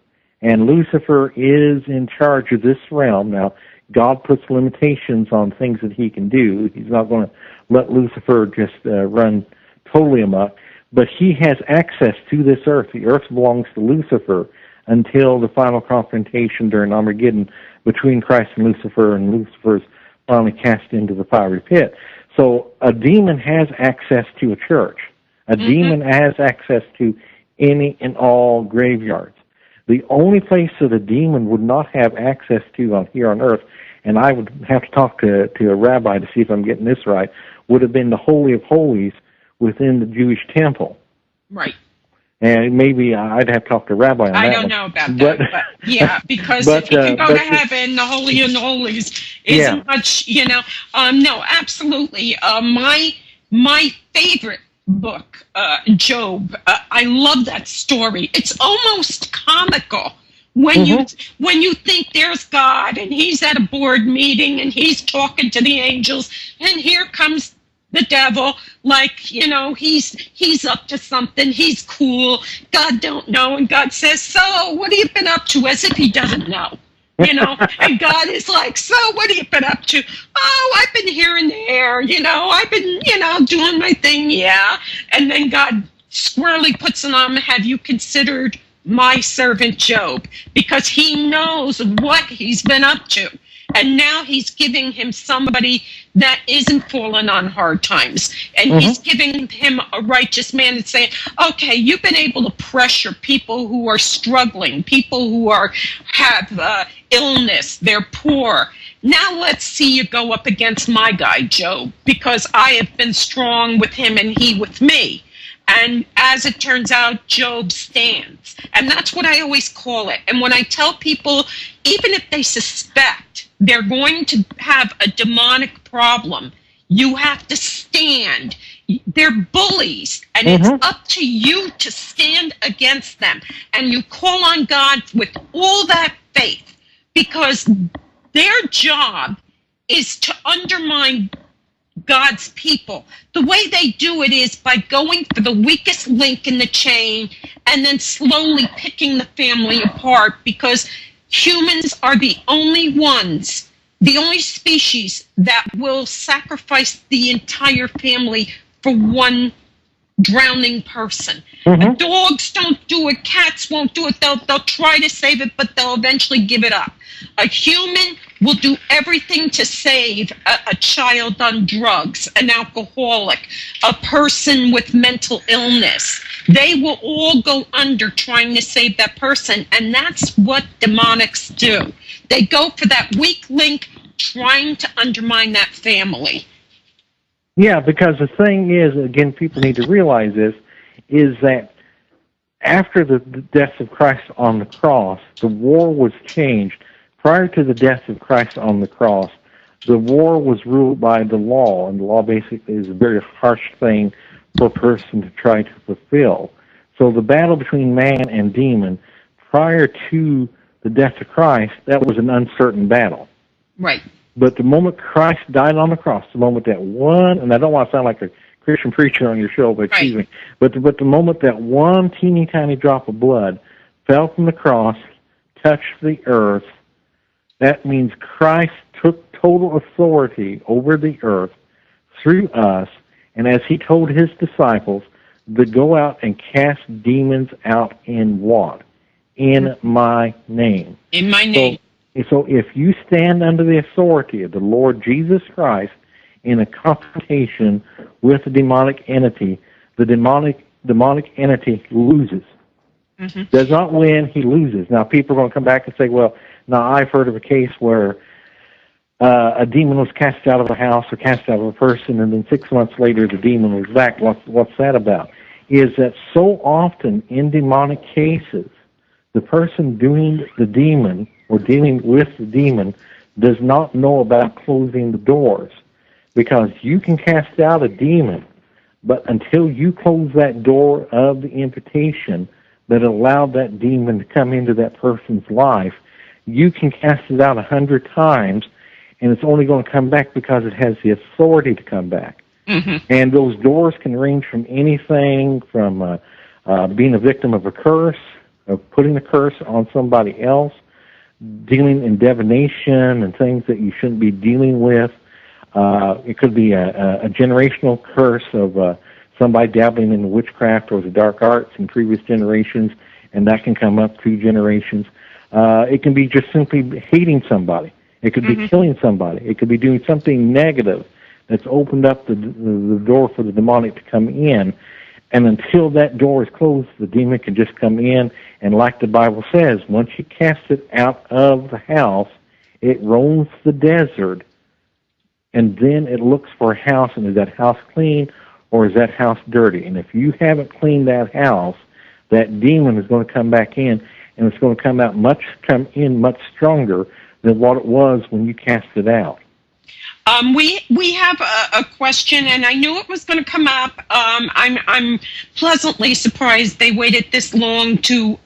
C: And Lucifer is in charge of this realm. Now, God puts limitations on things that he can do. He's not going to let Lucifer just run totally amok. But he has access to this earth. The earth belongs to Lucifer until the final confrontation during Armageddon between Christ and Lucifer's finally cast into the fiery pit. So a demon has access to a church. A demon has access to any and all graveyards. The only place that a demon would not have access to here on earth, and I would have to talk to a rabbi to see if I'm getting this right, would have been the Holy of Holies within the Jewish temple.
B: Right.
C: And maybe I'd have to talk to a rabbi on that.
B: I don't know about that, but yeah, because if you can go to heaven, the Holy of Holies isn't much, no, absolutely. My favorite book, Job, I love that story. It's almost comical when you think there's God and he's at a board meeting and he's talking to the angels, and here comes the devil, like, he's up to something, he's cool, God don't know, and God says, so what have you been up to, as if he doesn't know. And God is like, so what have you been up to? Oh, I've been here and there, I've been, doing my thing, yeah. And then God squarely puts it on, have you considered my servant Job? Because he knows what he's been up to. And now he's giving him somebody that isn't falling on hard times. And he's giving him a righteous man and saying, okay, you've been able to pressure people who are struggling, people who have illness, they're poor. Now let's see you go up against my guy, Job, because I have been strong with him and he with me. And as it turns out, Job stands. And that's what I always call it. And when I tell people, even if they suspect they're going to have a demonic problem, you have to stand. They're bullies, and it's up to you to stand against them. And you call on God with all that faith, because their job is to undermine God's people. The way they do it is by going for the weakest link in the chain and then slowly picking the family apart, because humans are the only ones, the only species that will sacrifice the entire family for one drowning person. Dogs don't do it. Cats won't do it. They'll try to save it, but they'll eventually give it up. A human will do everything to save a child on drugs, an alcoholic, a person with mental illness. They will all go under trying to save that person, and that's what demonics do. They go for that weak link, trying to undermine that family.
C: Yeah, because the thing is, again, people need to realize this, is that after the death of Christ on the cross, the war was changed. Prior to the death of Christ on the cross, the war was ruled by the law, and the law basically is a very harsh thing for a person to try to fulfill. So the battle between man and demon, prior to the death of Christ, that was an uncertain battle.
B: Right.
C: But the moment Christ died on the cross, the moment that one, and I don't want to sound like a Christian preacher on your show, but excuse me, but the moment that one teeny tiny drop of blood fell from the cross, touched the earth, that means Christ took total authority over the earth through us, and as he told his disciples, to go out and cast demons out in what? In my name. In my name. So if you stand under the authority of the Lord Jesus Christ in a confrontation with a demonic entity, the demonic entity loses. Does not win, he loses. Now, people are going to come back and say, well, now I've heard of a case where a demon was cast out of a house or cast out of a person, and then 6 months later the demon was back. What's that about? Is that so often in demonic cases, the person doing the demon or dealing with the demon does not know about closing the doors. Because you can cast out a demon, but until you close that door of the invitation that allowed that demon to come into that person's life, you can cast it out 100 times, and it's only going to come back because it has the authority to come back. And those doors can range from anything from being a victim of a curse, of putting a curse on somebody else, dealing in divination and things that you shouldn't be dealing with. It could be a generational curse of somebody dabbling in witchcraft or the dark arts in previous generations, and that can come up 2 generations. It can be just simply hating somebody. It could be killing somebody. It could be doing something negative that's opened up the door for the demonic to come in. And until that door is closed, the demon can just come in. And like the Bible says, once you cast it out of the house, it roams the desert, and then it looks for a house, and is that house clean or is that house dirty? And if you haven't cleaned that house, that demon is going to come back in, and it's going to come in much stronger than what it was when you cast it out.
B: We have a question, and I knew it was going to come up. I'm pleasantly surprised they waited this long to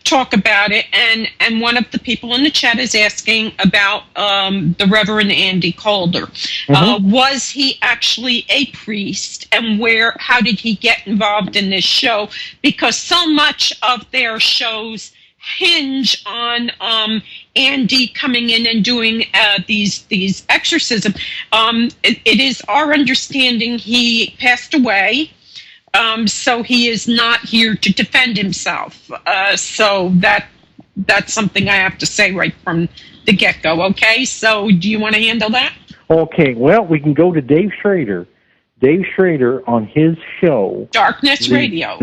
B: talk about it. And one of the people in the chat is asking about the Reverend Andy Calder. Was he actually a priest, and how did he get involved in this show? Because so much of their shows hinge on Andy coming in and doing these exorcisms. It is our understanding he passed away, so he is not here to defend himself. So that's something I have to say right from the get-go. Okay, so do you want to handle that? Okay, well, we can go to Dave Schrader. Dave Schrader on his show, Darkness Radio.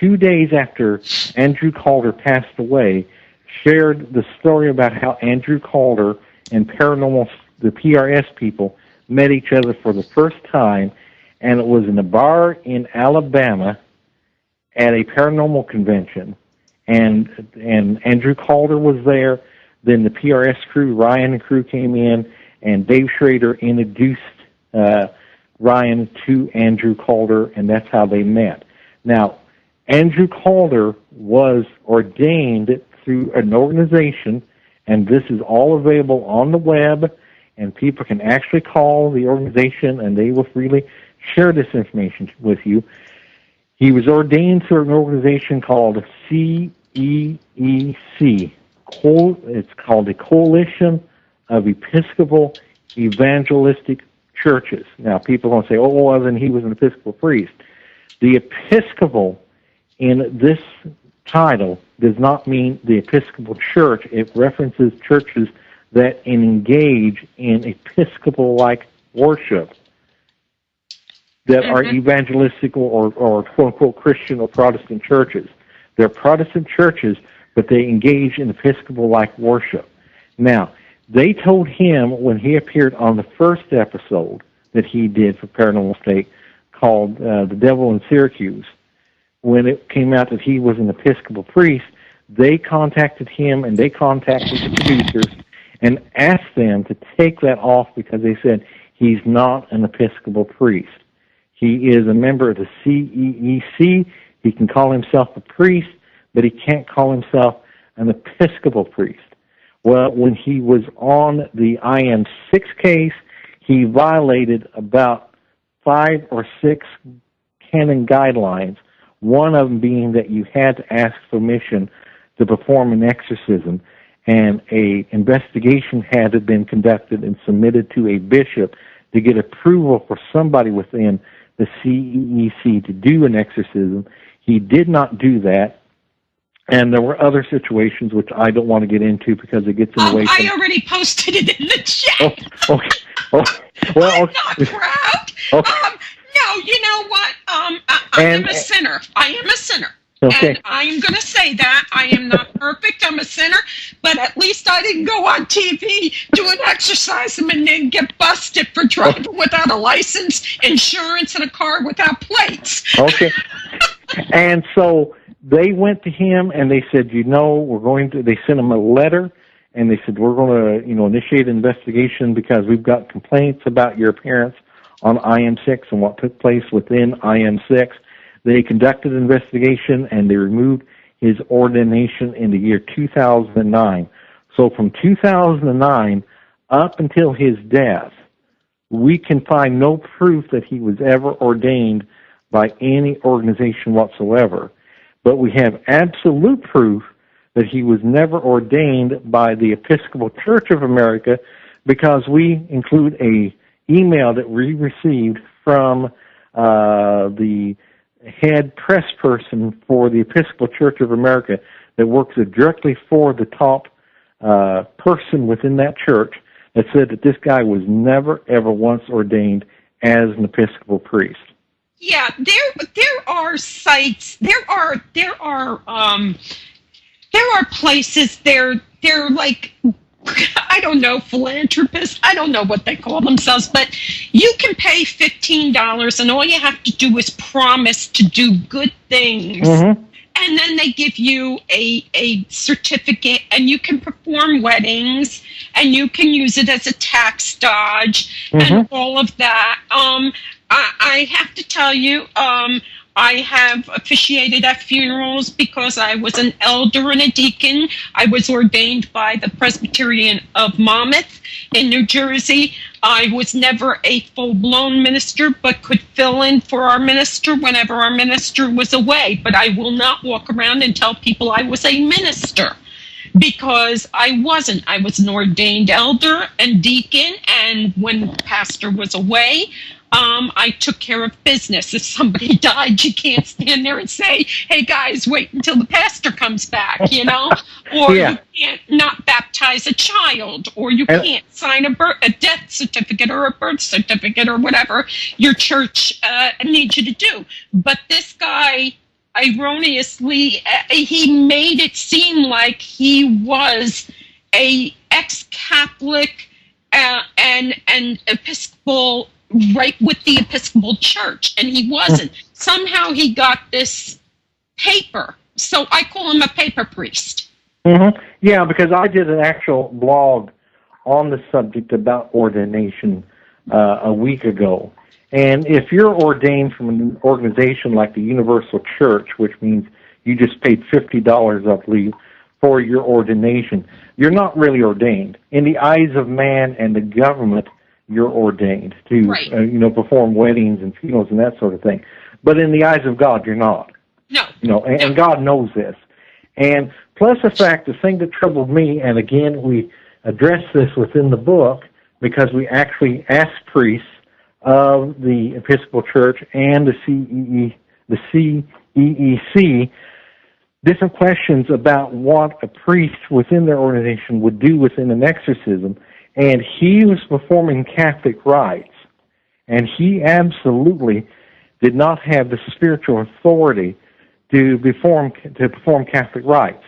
B: 2 days after Andrew Calder passed away,
C: shared the story about how Andrew Calder and the PRS people met each other for the first time, and it was in a bar in Alabama at a paranormal convention, and Andrew Calder was there. Then the PRS crew, Ryan and crew, came in, and Dave Schrader introduced Ryan to Andrew Calder, and that's how they met. Now, Andrew Calder was ordained through an organization, and this is all available on the web, and people can actually call the organization, and they will freely share this information with you. He was ordained through an organization called CEEC. It's called the Coalition of Episcopal Evangelistic Churches. Now, people are going to say, oh, well, then he was an Episcopal priest. The Episcopal in this title does not mean the Episcopal Church. It references churches that engage in Episcopal-like worship that are evangelistical or quote-unquote Christian or Protestant churches. They're Protestant churches, but they engage in Episcopal-like worship. Now, they told him when he appeared on the first episode that he did for Paranormal State called The Devil in Syracuse, when it came out that he was an Episcopal priest, they contacted him and they contacted the producers and asked them to take that off because they said he's not an Episcopal priest. He is a member of the CEEC. He can call himself a priest, but he can't call himself an Episcopal priest. Well, when he was on the IM6 case, he violated about 5 or 6 canon guidelines, one of them being that you had to ask permission to perform an exorcism, and a investigation had to been conducted and submitted to a bishop to get approval for somebody within the CEEC to do an exorcism. He did not do that, and there were other situations which I don't want to get into because it gets in the way.
B: I already posted it in the chat.
C: Oh, okay. Oh, well,
B: I'm not proud.
C: Okay.
B: No, you know what? I am a sinner. I am a sinner.
C: Okay.
B: And I am going to say that. I am not perfect. I'm a sinner. But at least I didn't go on TV, do an exercise, and then get busted for driving without a license, insurance, and a car without plates.
C: Okay. And so they went to him and they said, they sent him a letter and they said, we're going to, initiate an investigation because we've got complaints about your appearance on IM6 and what took place within IM6. They conducted an investigation and they removed his ordination in the year 2009. So from 2009 up until his death, we can find no proof that he was ever ordained by any organization whatsoever. But we have absolute proof that he was never ordained by the Episcopal Church of America because we include a email that we received from the head press person for the Episcopal Church of America that works directly for the top person within that church that said that this guy was never, ever once ordained as an Episcopal priest.
B: Yeah, there are sites. There are places. They're like, I don't know, philanthropists. I don't know what they call themselves, but you can pay $15 and all you have to do is promise to do good things. Mm-hmm. And then they give you a certificate and you can perform weddings and you can use it as a tax dodge and all of that. I have to tell you, I have officiated at funerals because I was an elder and a deacon. I was ordained by the Presbyterian of Monmouth in New Jersey. I was never a full-blown minister, but could fill in for our minister whenever our minister was away. But I will not walk around and tell people I was a minister because I wasn't. I was an ordained elder and deacon, and when the pastor was away, I took care of business. If somebody died, you can't stand there and say, hey, guys, wait until the pastor comes back, Or you can't not baptize a child, or you can't sign a death certificate or a birth certificate or whatever your church needs you to do. But this guy, erroneously, he made it seem like he was a ex-Catholic and Episcopal, right with the Episcopal Church, and he wasn't. Somehow he got this paper, so I call him a paper priest.
C: Mm-hmm. Yeah, because I did an actual blog on the subject about ordination a week ago. And if you're ordained from an organization like the Universal Church, which means you just paid $50, I believe, for your ordination, you're not really ordained. In the eyes of man and the government, you're ordained to, perform weddings and funerals and that sort of thing. But in the eyes of God, you're not.
B: No.
C: And God knows this. And plus the fact, the thing that troubled me, and again, we address this within the book because we actually asked priests of the Episcopal Church and the CEEC different questions about what a priest within their organization would do within an exorcism, and he was performing Catholic rites, and he absolutely did not have the spiritual authority to perform Catholic rites.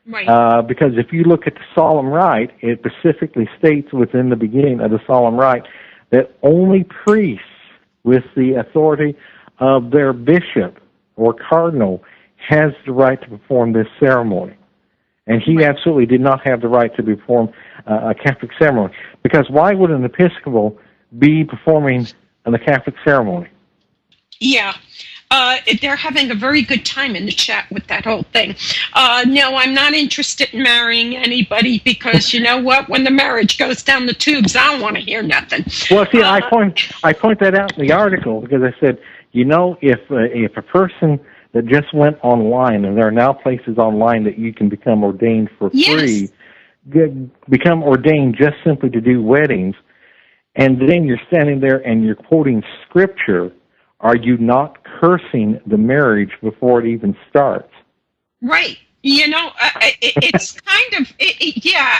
B: Right.
C: Because if you look at the solemn rite, it specifically states within the beginning of the solemn rite that only priests with the authority of their bishop or cardinal has the right to perform this ceremony. And he absolutely did not have the right to perform a Catholic ceremony. Because why would an Episcopal be performing a Catholic ceremony?
B: Yeah. They're having a very good time in the chat with that whole thing. No, I'm not interested in marrying anybody because you know what? When the marriage goes down the tubes, I don't want to hear nothing.
C: Well, see, I point that out in the article because I said, if a person that just went online, and there are now places online that you can become ordained for free, become ordained just simply to do weddings, and then you're standing there and you're quoting scripture, are you not cursing the marriage before it even starts?
B: Right. It's kind of,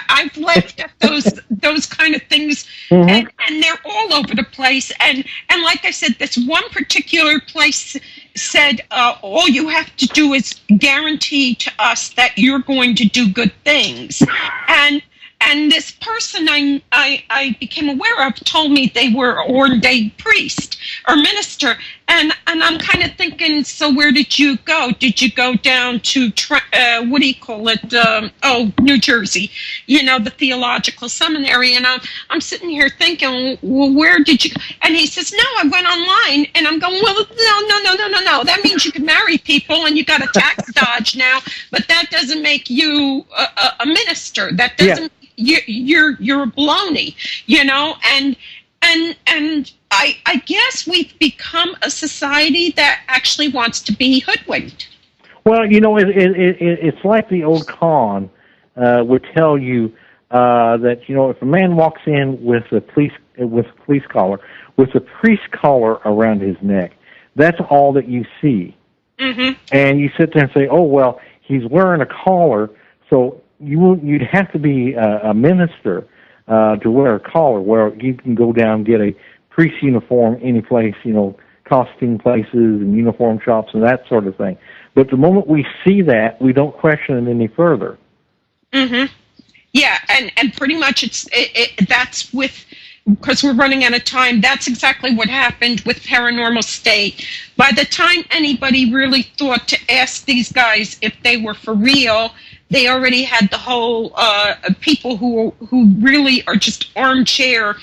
B: I've left at those kind of things, and they're all over the place. And like I said, this one particular place said, all you have to do is guarantee to us that you're going to do good things. And this person I became aware of told me they were ordained priest or minister. And I'm kind of thinking, so where did you go? Did you go down to, New Jersey, the theological seminary? And I'm sitting here thinking, well, where did you go? And he says, no, I went online. And I'm going, well, no. That means you can marry people and you got a tax dodge now, but that doesn't make you a minister. That doesn't, you're a baloney, and I guess we've become a society that actually wants to be hoodwinked.
C: Well, it's like the old con would tell you that if a man walks in with a police collar, with a priest collar around his neck, that's all that you see. Mm-hmm. And you sit there and say, oh well, he's wearing a collar, so you'd have to be a minister to wear a collar. Where you can go down and get a priest uniform any place, costume places and uniform shops and that sort of thing. But the moment we see that, we don't question it any further.
B: Mm-hmm. Yeah, and pretty much that's with, because we're running out of time, that's exactly what happened with Paranormal State. By the time anybody really thought to ask these guys if they were for real, they already had the whole people who really are just armchair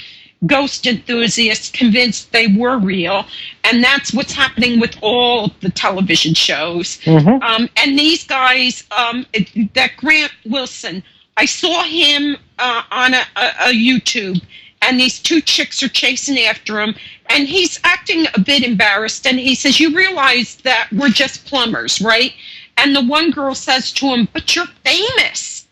B: ghost enthusiasts convinced they were real, and that's what's happening with all the television shows. Mm-hmm. And these guys, that Grant Wilson, I saw him on a YouTube, and these two chicks are chasing after him, and he's acting a bit embarrassed, and he says, you realize that we're just plumbers, right? And the one girl says to him, but you're famous.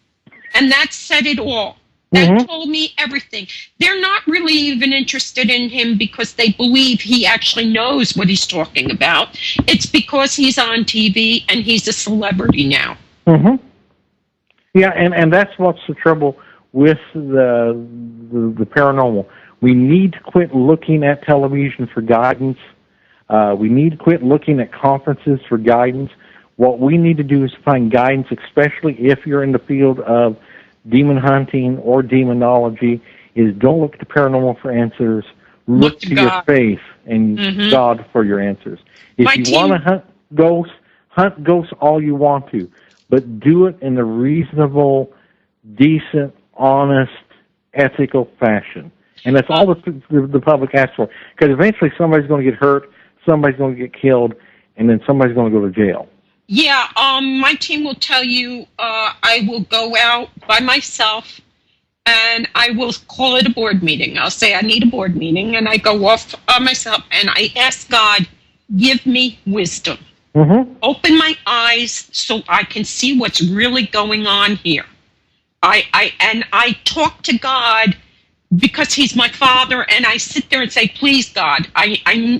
B: And that said it all. That told me everything. They're not really even interested in him because they believe he actually knows what he's talking about. It's because he's on TV and he's a celebrity now.
C: Mm-hmm. Yeah, and that's what's the trouble with the paranormal. We need to quit looking at television for guidance. We need to quit looking at conferences for guidance. What we need to do is find guidance, especially if you're in the field of demon hunting or demonology, is don't look to paranormal for answers. Look to your faith and God for your answers. If you want to hunt ghosts all you want to, but do it in a reasonable, decent, honest, ethical fashion. And that's all the public asks for. Because eventually somebody's going to get hurt, somebody's going to get killed, and then somebody's going to go to jail.
B: Yeah, my team will tell you I will go out by myself and I will call it a board meeting. I'll say I need a board meeting, and I go off myself and I ask God, give me wisdom. Open my eyes so I can see what's really going on here. I talk to God because he's my father, and I sit there and say, please, God,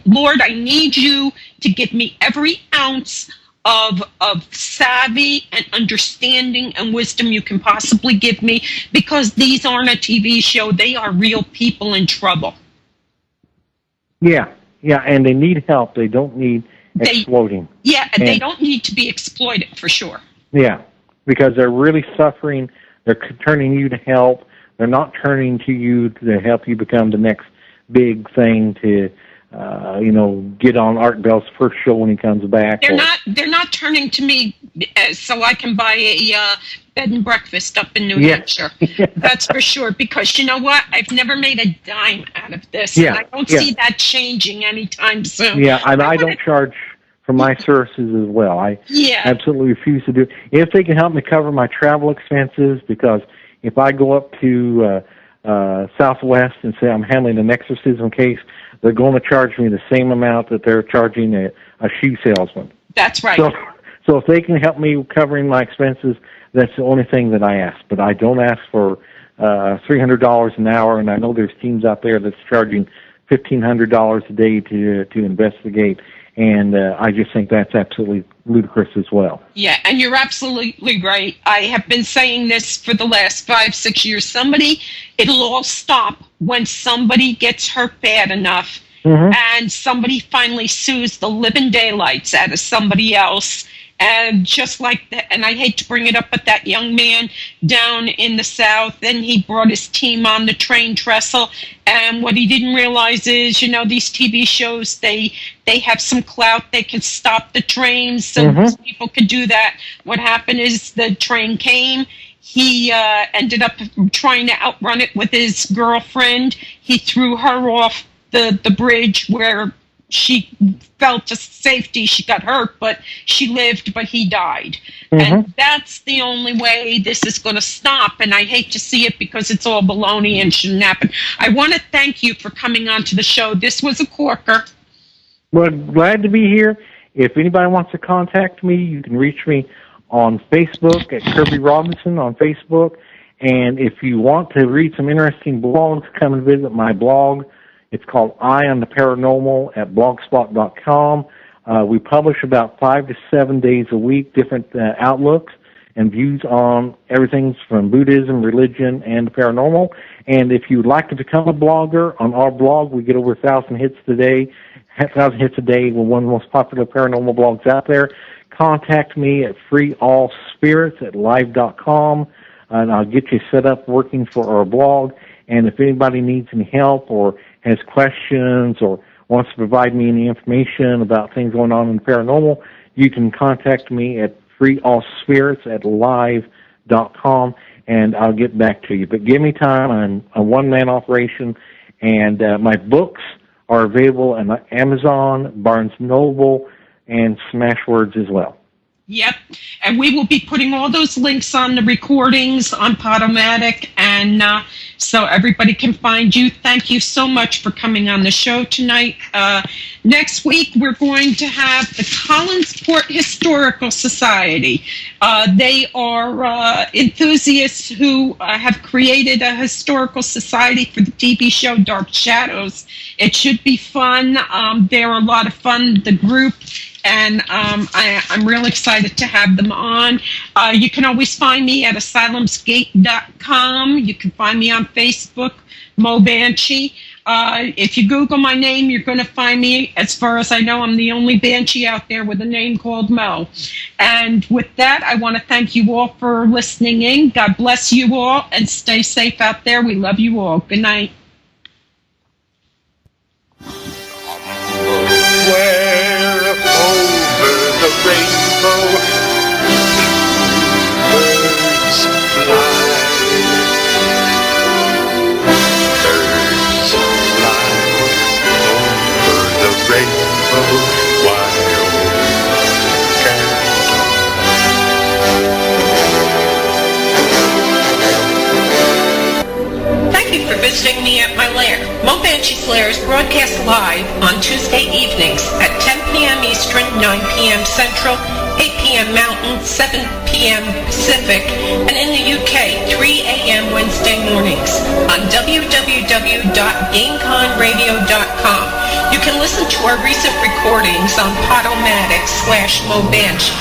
B: Lord, I need you to give me every ounce of savvy and understanding and wisdom you can possibly give me, because these aren't a TV show. They are real people in trouble. Yeah,
C: and they need help. They don't need exploiting.
B: They don't need to be exploited, for sure.
C: Yeah, because they're really suffering. They're turning you to help. They're not turning to you to help you become the next big thing to, get on Art Bell's first show when he comes back.
B: They're not turning to me so I can buy a bed and breakfast up in New Hampshire. That's for sure. Because you know what? I've never made a dime out of this, and I don't see that changing anytime soon.
C: Yeah, and I don't charge for my services as well. I absolutely refuse to do it. If they can help me cover my travel expenses, because if I go up to Southwest and say I'm handling an exorcism case, they're going to charge me the same amount that they're charging a shoe salesman.
B: That's right.
C: So if they can help me covering my expenses, that's the only thing that I ask. But I don't ask for $300 an hour, and I know there's teams out there that's charging $1,500 a day to investigate. And I just think that's absolutely ludicrous as well.
B: Yeah, and you're absolutely right. I have been saying this for the last 5-6 years. It'll all stop when somebody gets hurt bad enough and somebody finally sues the living daylights out of somebody else. And just like that, and I hate to bring it up, but that young man down in the South, and he brought his team on the train trestle. And what he didn't realize is, these TV shows, they have some clout. They can stop the trains, so most people could do that. What happened is the train came. He ended up trying to outrun it with his girlfriend. He threw her off the bridge where she felt just safety. She got hurt, but she lived, but he died. And that's the only way this is going to stop. And I hate to see it because it's all baloney and shouldn't happen. I want to thank you for coming on to the show. This was a corker.
C: Well, glad to be here. If anybody wants to contact me, you can reach me on Facebook at Kirby Robinson on Facebook. And if you want to read some interesting blogs, come and visit my blog. It's called Eye on the Paranormal at blogspot.com. We publish about 5 to 7 days a week, different outlooks and views on everything from Buddhism, religion, and the paranormal. And if you'd like to become a blogger, on our blog, we get over 1,000 hits a day. 1,000 hits a day. We're one of the most popular paranormal blogs out there. Contact me at freeallspirits@live.com, and I'll get you set up working for our blog. And if anybody needs any help or has questions or wants to provide me any information about things going on in the paranormal, you can contact me at freeallspirits@live.com, and I'll get back to you. But give me time. I'm a one-man operation, and my books are available on Amazon, Barnes & Noble, and Smashwords as well.
B: Yep, and we will be putting all those links on the recordings on Podomatic, and so everybody can find you. Thank you so much for coming on the show tonight. Next week, we're going to have the Collinsport Historical Society. They are enthusiasts who have created a historical society for the TV show Dark Shadows. It should be fun. They're a lot of fun, the group. And I'm real excited to have them on. You can always find me at asylumsgate.com. You can find me on Facebook, Mo Banshee. If you Google my name, you're going to find me. As far as I know, I'm the only Banshee out there with a name called Mo. And with that, I want to thank you all for listening in. God bless you all, and stay safe out there. We love you all. Good night.
K: Where over the rainbow birds fly. Birds fly over the rainbow while can
B: Thank you for visiting me at my lair. Mo Banshee's Lair is broadcast live on Tuesday evenings at 10 p.m. Eastern, 9 p.m. Central, 8 p.m. Mountain, 7 p.m. Pacific, and in the UK, 3 a.m. Wednesday mornings on www.gameconradio.com. You can listen to our recent recordings on Podomatic/Mo Banshee.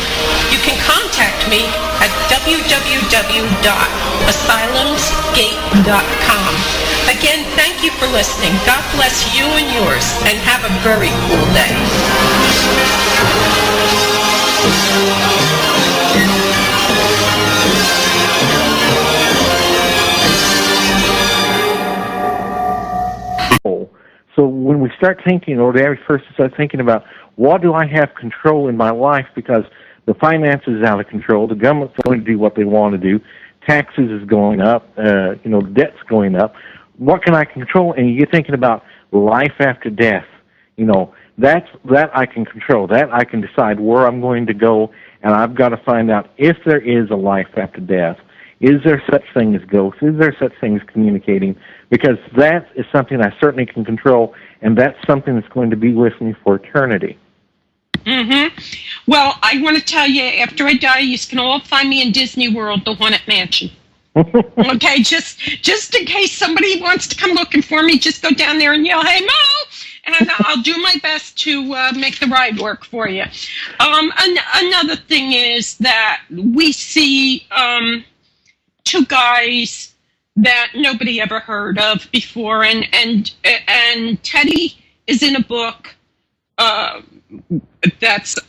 B: You can contact me at www.asylumsgate.com. Again, thank you for listening. God bless you and yours, and have a very cool day.
C: So when we start thinking, or the average person starts thinking about, what do I have control in my life because the finances is out of control, the government's going to do what they want to do, taxes is going up, debt's going up, what can I control? And you get thinking about life after death. That I can control. That I can decide where I'm going to go, and I've got to find out if there is a life after death. Is there such thing as ghosts? Is there such thing as communicating? Because that is something I certainly can control, and that's something that's going to be with me for eternity.
B: Mm-hmm. Well, I want to tell you, after I die, you can all find me in Disney World, the Haunted Mansion. Okay, just in case somebody wants to come looking for me, just go down there and yell, "Hey, Mo!" And I'll do my best to make the ride work for you. Another thing is that we see two guys that nobody ever heard of before, and Teddy is in a book that's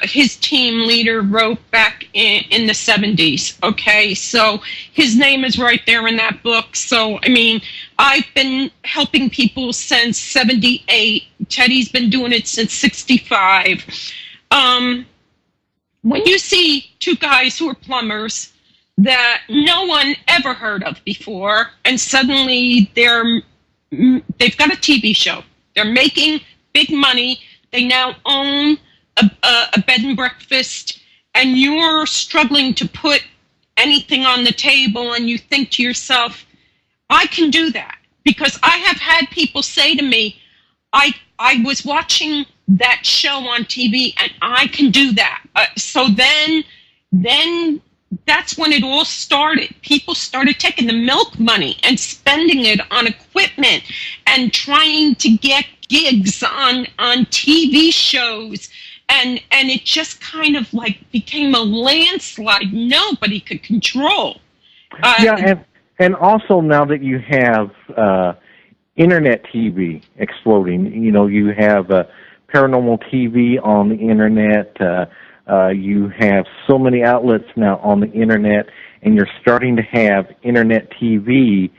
B: his team leader wrote back in the 70s. Okay, so his name is right there in that book. So, I mean, I've been helping people since 78. Teddy's been doing it since 65. When you see two guys who are plumbers that no one ever heard of before, and suddenly they've got a TV show. They're making big money. They now own a bed and breakfast, and you're struggling to put anything on the table, and you think to yourself, I can do that. Because I have had people say to me, I was watching that show on TV, and I can do that. So then that's when it all started. People started taking the milk money and spending it on equipment and trying to get gigs on TV shows, and it just kind of like became a landslide nobody could control.
C: And also now that you have internet TV exploding, you have paranormal TV on the internet, you have so many outlets now on the internet, and you're starting to have internet TV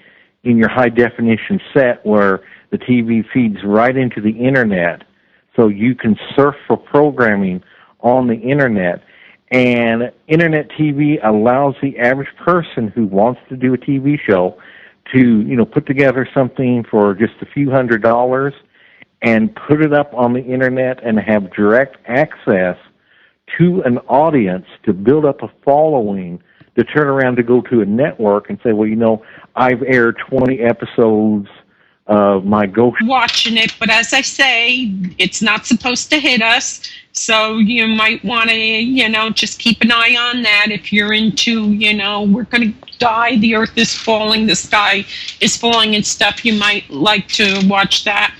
C: in your high definition set where the TV feeds right into the internet, so you can surf for programming on the internet. And internet TV allows the average person who wants to do a TV show to, put together something for just a few $100s and put it up on the internet and have direct access to an audience to build up a following to turn around to go to a network and say, well, I've aired 20 episodes of my ghost.
B: Watching it, but as I say, it's not supposed to hit us. So you might want to, just keep an eye on that. If you're into, we're going to die, the earth is falling, the sky is falling and stuff, you might like to watch that.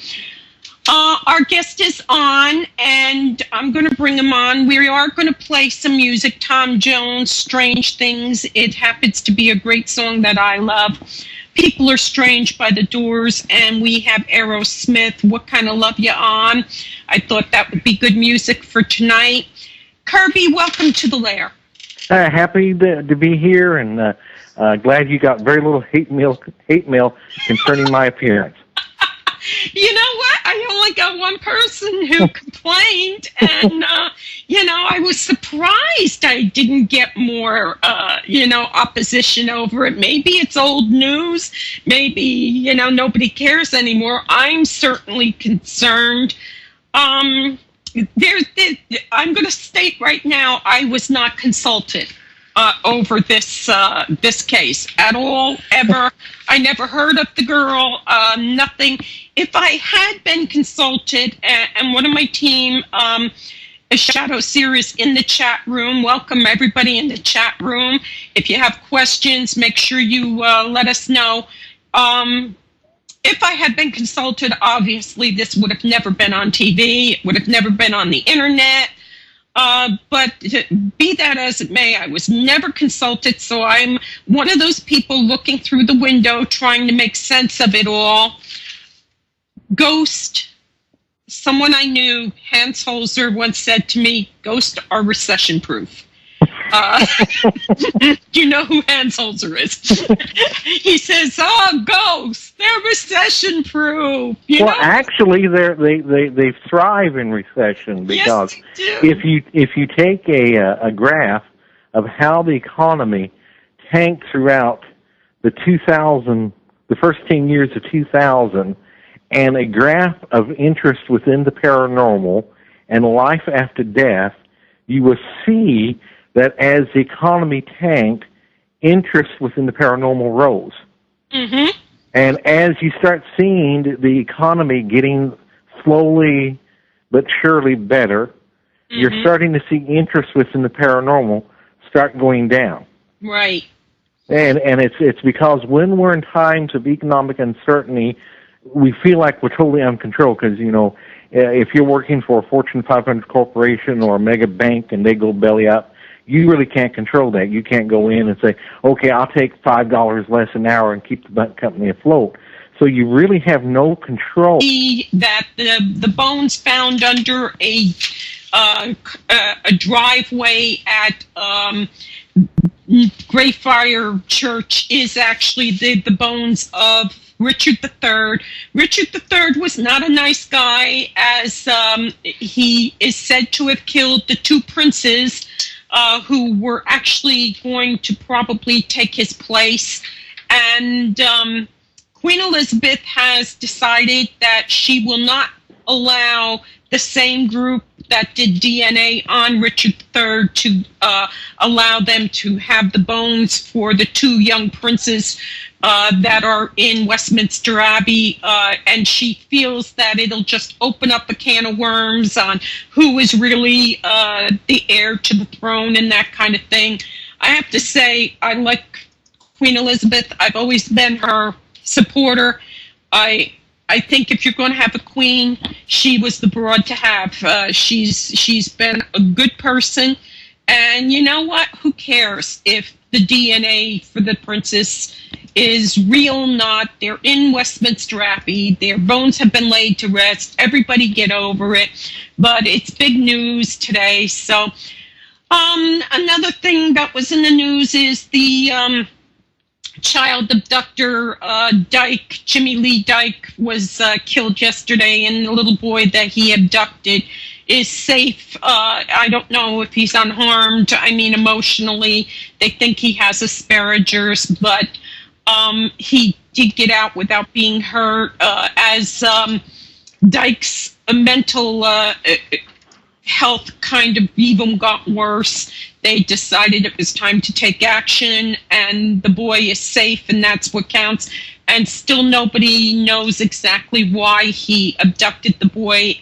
B: Our guest is on, and I'm going to bring him on. We are going to play some music. Tom Jones, Strange Things. It happens to be a great song that I love. People Are Strange by The Doors, and we have Aerosmith, What Kind of Love You On. I thought that would be good music for tonight. Kirby, welcome to the lair.
C: Happy to be here, and glad you got very little hate mail concerning my appearance.
B: You know what? I only got one person who complained, and, I was surprised I didn't get more, opposition over it. Maybe it's old news. Maybe, nobody cares anymore. I'm certainly concerned. I'm going to state right now, I was not consulted over this case at all, ever. I never heard of the girl, nothing. If I had been consulted, and one of my team, Shadow Series in the chat room, welcome everybody in the chat room. If you have questions, make sure you let us know. If I had been consulted, obviously this would have never been on TV. It would have never been on the internet. But be that as it may, I was never consulted, so I'm one of those people looking through the window trying to make sense of it all. Ghost, someone I knew, Hans Holzer, once said to me, ghosts are recession-proof. You know who Hans Holzer is. He says, ghosts, they're recession-proof.
C: Actually, they thrive in recession, because
B: yes, they do.
C: if you take a graph of how the economy tanked throughout the first 10 years of 2000, and a graph of interest within the paranormal and life after death, you will see that as the economy tanked, interest within the paranormal rose.
B: Mm-hmm.
C: And as you start seeing the economy getting slowly but surely better,
B: mm-hmm.
C: you're starting to see interest within the paranormal start going down.
B: Right.
C: And it's because when we're in times of economic uncertainty, we feel like we're totally uncontrolled, because, if you're working for a Fortune 500 corporation or a mega bank and they go belly up, you really can't control that. You can't go in and say, okay, I'll take $5 less an hour and keep the company afloat. So you really have no control.
B: That the bones found under a driveway at Greyfriar Church is actually the bones of Richard III. Richard III was not a nice guy, as he is said to have killed the two princes who were actually going to probably take his place. And Queen Elizabeth has decided that she will not allow the same group that did DNA on Richard III to allow them to have the bones for the two young princes that are in Westminster Abbey, and she feels that it'll just open up a can of worms on who is really the heir to the throne and that kind of thing. I have to say, I like Queen Elizabeth. I've always been her supporter. I think if you're going to have a queen, she was the broad to have. She's been a good person, and you know what? Who cares if the DNA for the princess is real or not? They're in Westminster Abbey. Their bones have been laid to rest. Everybody get over it. But it's big news today. So another thing that was in the news is the child abductor, Jimmy Lee Dyke, was killed yesterday, and the little boy that he abducted is safe. I don't know if he's unharmed. I mean, emotionally, they think he has Asperger's, but he did get out without being hurt. As Dyke's mental health kind of even got worse, they decided it was time to take action, and the boy is safe, and that's what counts. And still nobody knows exactly why he abducted the boy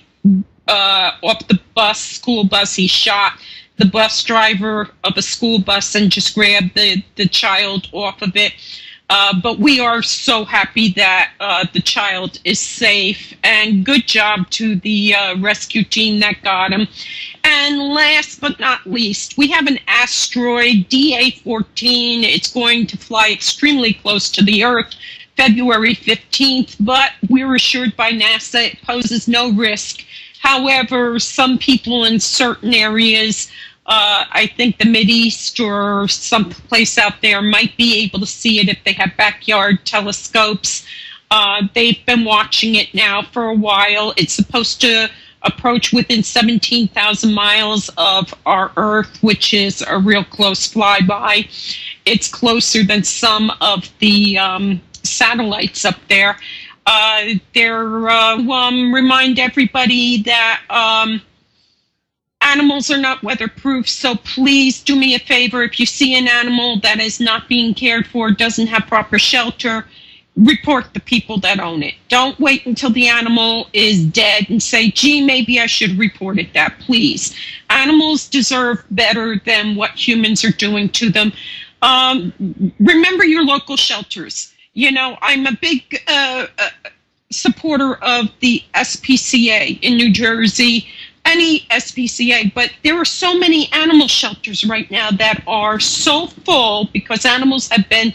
B: off the school bus. He shot the bus driver of a school bus and just grabbed the child off of it. But we are so happy that the child is safe, and good job to the rescue team that got him. And last but not least, we have an asteroid, DA-14. It's going to fly extremely close to the Earth February 15th, but we're assured by NASA it poses no risk. However, some people in certain areas, I think the Mideast or someplace out there, might be able to see it if they have backyard telescopes. They've been watching it now for a while. It's supposed to approach within 17,000 miles of our Earth, which is a real close flyby. It's closer than some of the satellites up there. Remind everybody that animals are not weatherproof, so please do me a favor. If you see an animal that is not being cared for, doesn't have proper shelter, report the people that own it. Don't wait until the animal is dead and say, gee, maybe I should report it. That, please. Animals deserve better than what humans are doing to them. Remember your local shelters. You know, I'm a big supporter of the SPCA in New Jersey, any SPCA, but there are so many animal shelters right now that are so full because animals have been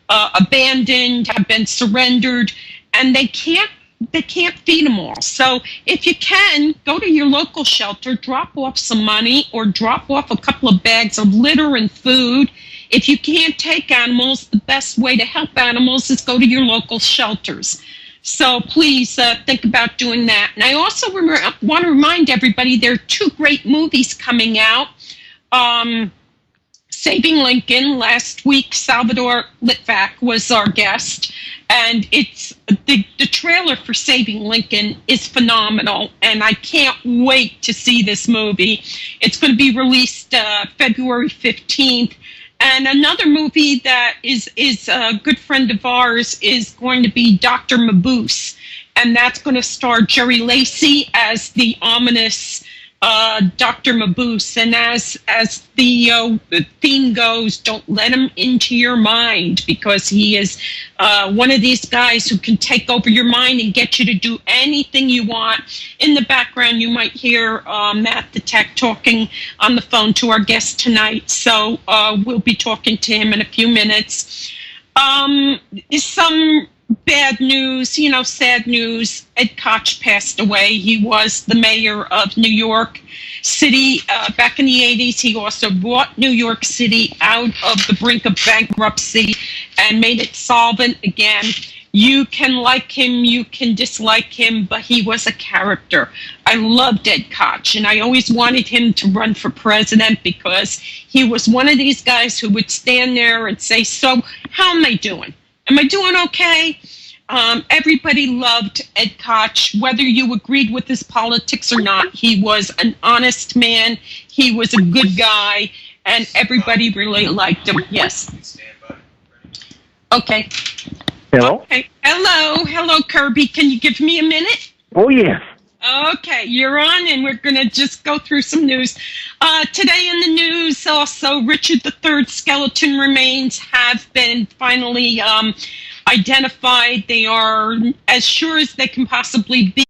B: abandoned, have been surrendered, and they can't feed them all. So if you can, go to your local shelter, drop off some money, or drop off a couple of bags of litter and food. If you can't take animals, the best way to help animals is go to your local shelters. So please think about doing that. And I also want to remind everybody there are 2 great movies coming out. Saving Lincoln. Last week, Salvador Litvak was our guest, and it's the trailer for Saving Lincoln is phenomenal, and I can't wait to see this movie. It's going to be released February 15th. And another movie that is a good friend of ours is going to be Dr. Mabuse, and that's going to star Jerry Lacey as the ominous Dr. Mabuse. And as the theme goes, don't let him into your mind, because he is one of these guys who can take over your mind and get you to do anything you want. In the background, you might hear Matt the Tech talking on the phone to our guest tonight. So we'll be talking to him in a few minutes. Some bad news, sad news. Ed Koch passed away. He was the mayor of New York City back in the 80s. He also brought New York City out of the brink of bankruptcy and made it solvent again. You can like him, you can dislike him, but he was a character. I loved Ed Koch, and I always wanted him to run for president because he was one of these guys who would stand there and say, so how am I doing? Am I doing okay? Everybody loved Ed Koch, whether you agreed with his politics or not. He was an honest man. He was a good guy, and everybody really liked him. Yes. Okay.
C: Hello?
B: Okay. Hello, Kirby. Can you give me a minute?
C: Oh, yes.
B: Okay, you're on, and we're going to just go through some news. Today in the news, also, Richard III's skeleton remains have been finally identified. They are as sure as they can possibly be.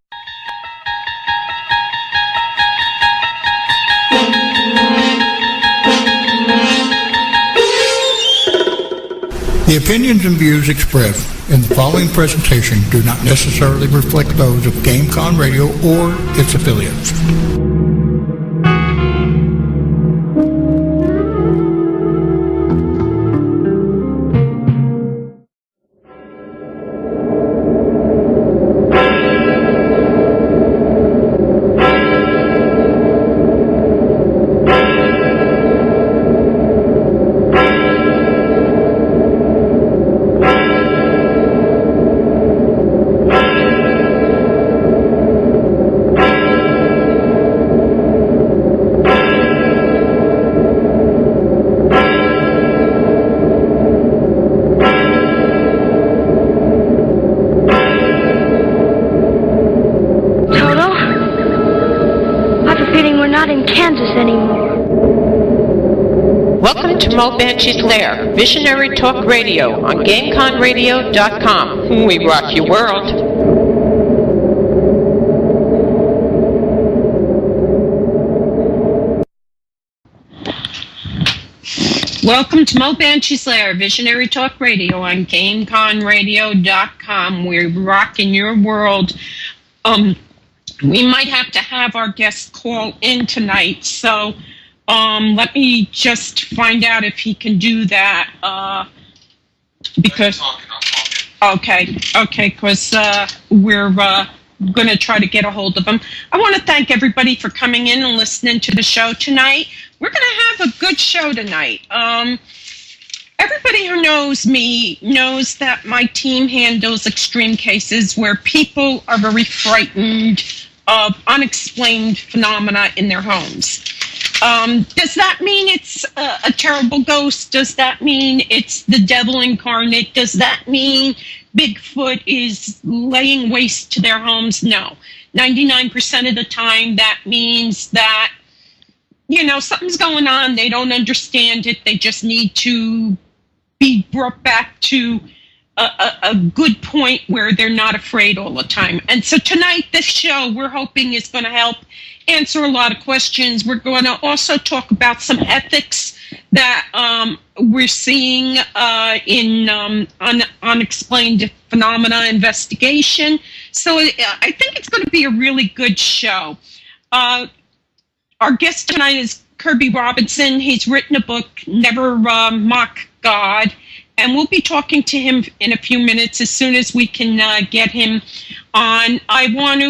A: The opinions and views expressed in the following presentation do not necessarily reflect those of GameCon Radio or its affiliates.
B: Banshee's Lair, Visionary Talk Radio on GameConRadio.com. We rock your world. Welcome to Mo Banshee's Lair, Visionary Talk Radio on GameConRadio.com. We're rocking your world. We might have to have our guest call in tonight, so let me just find out if he can do that. Because okay, because we're going to try to get a hold of him. I want to thank everybody for coming in and listening to the show tonight. We're going to have a good show tonight. Everybody who knows me knows that my team handles extreme cases where people are very frightened of unexplained phenomena in their homes. Does that mean it's a terrible ghost? Does that mean it's the devil incarnate? Does that mean Bigfoot is laying waste to their homes? No. 99% of the time, that means that, you know, something's going on. They don't understand it. They just need to be brought back to a good point where they're not afraid all the time. And so tonight, this show, we're hoping is going to help answer a lot of questions. We're going to also talk about some ethics that we're seeing in unexplained phenomena investigation. So I think it's going to be a really good show. Our guest tonight is Kirby Robinson. He's written a book, Never Mock God. And we'll be talking to him in a few minutes as soon as we can get him on. I want to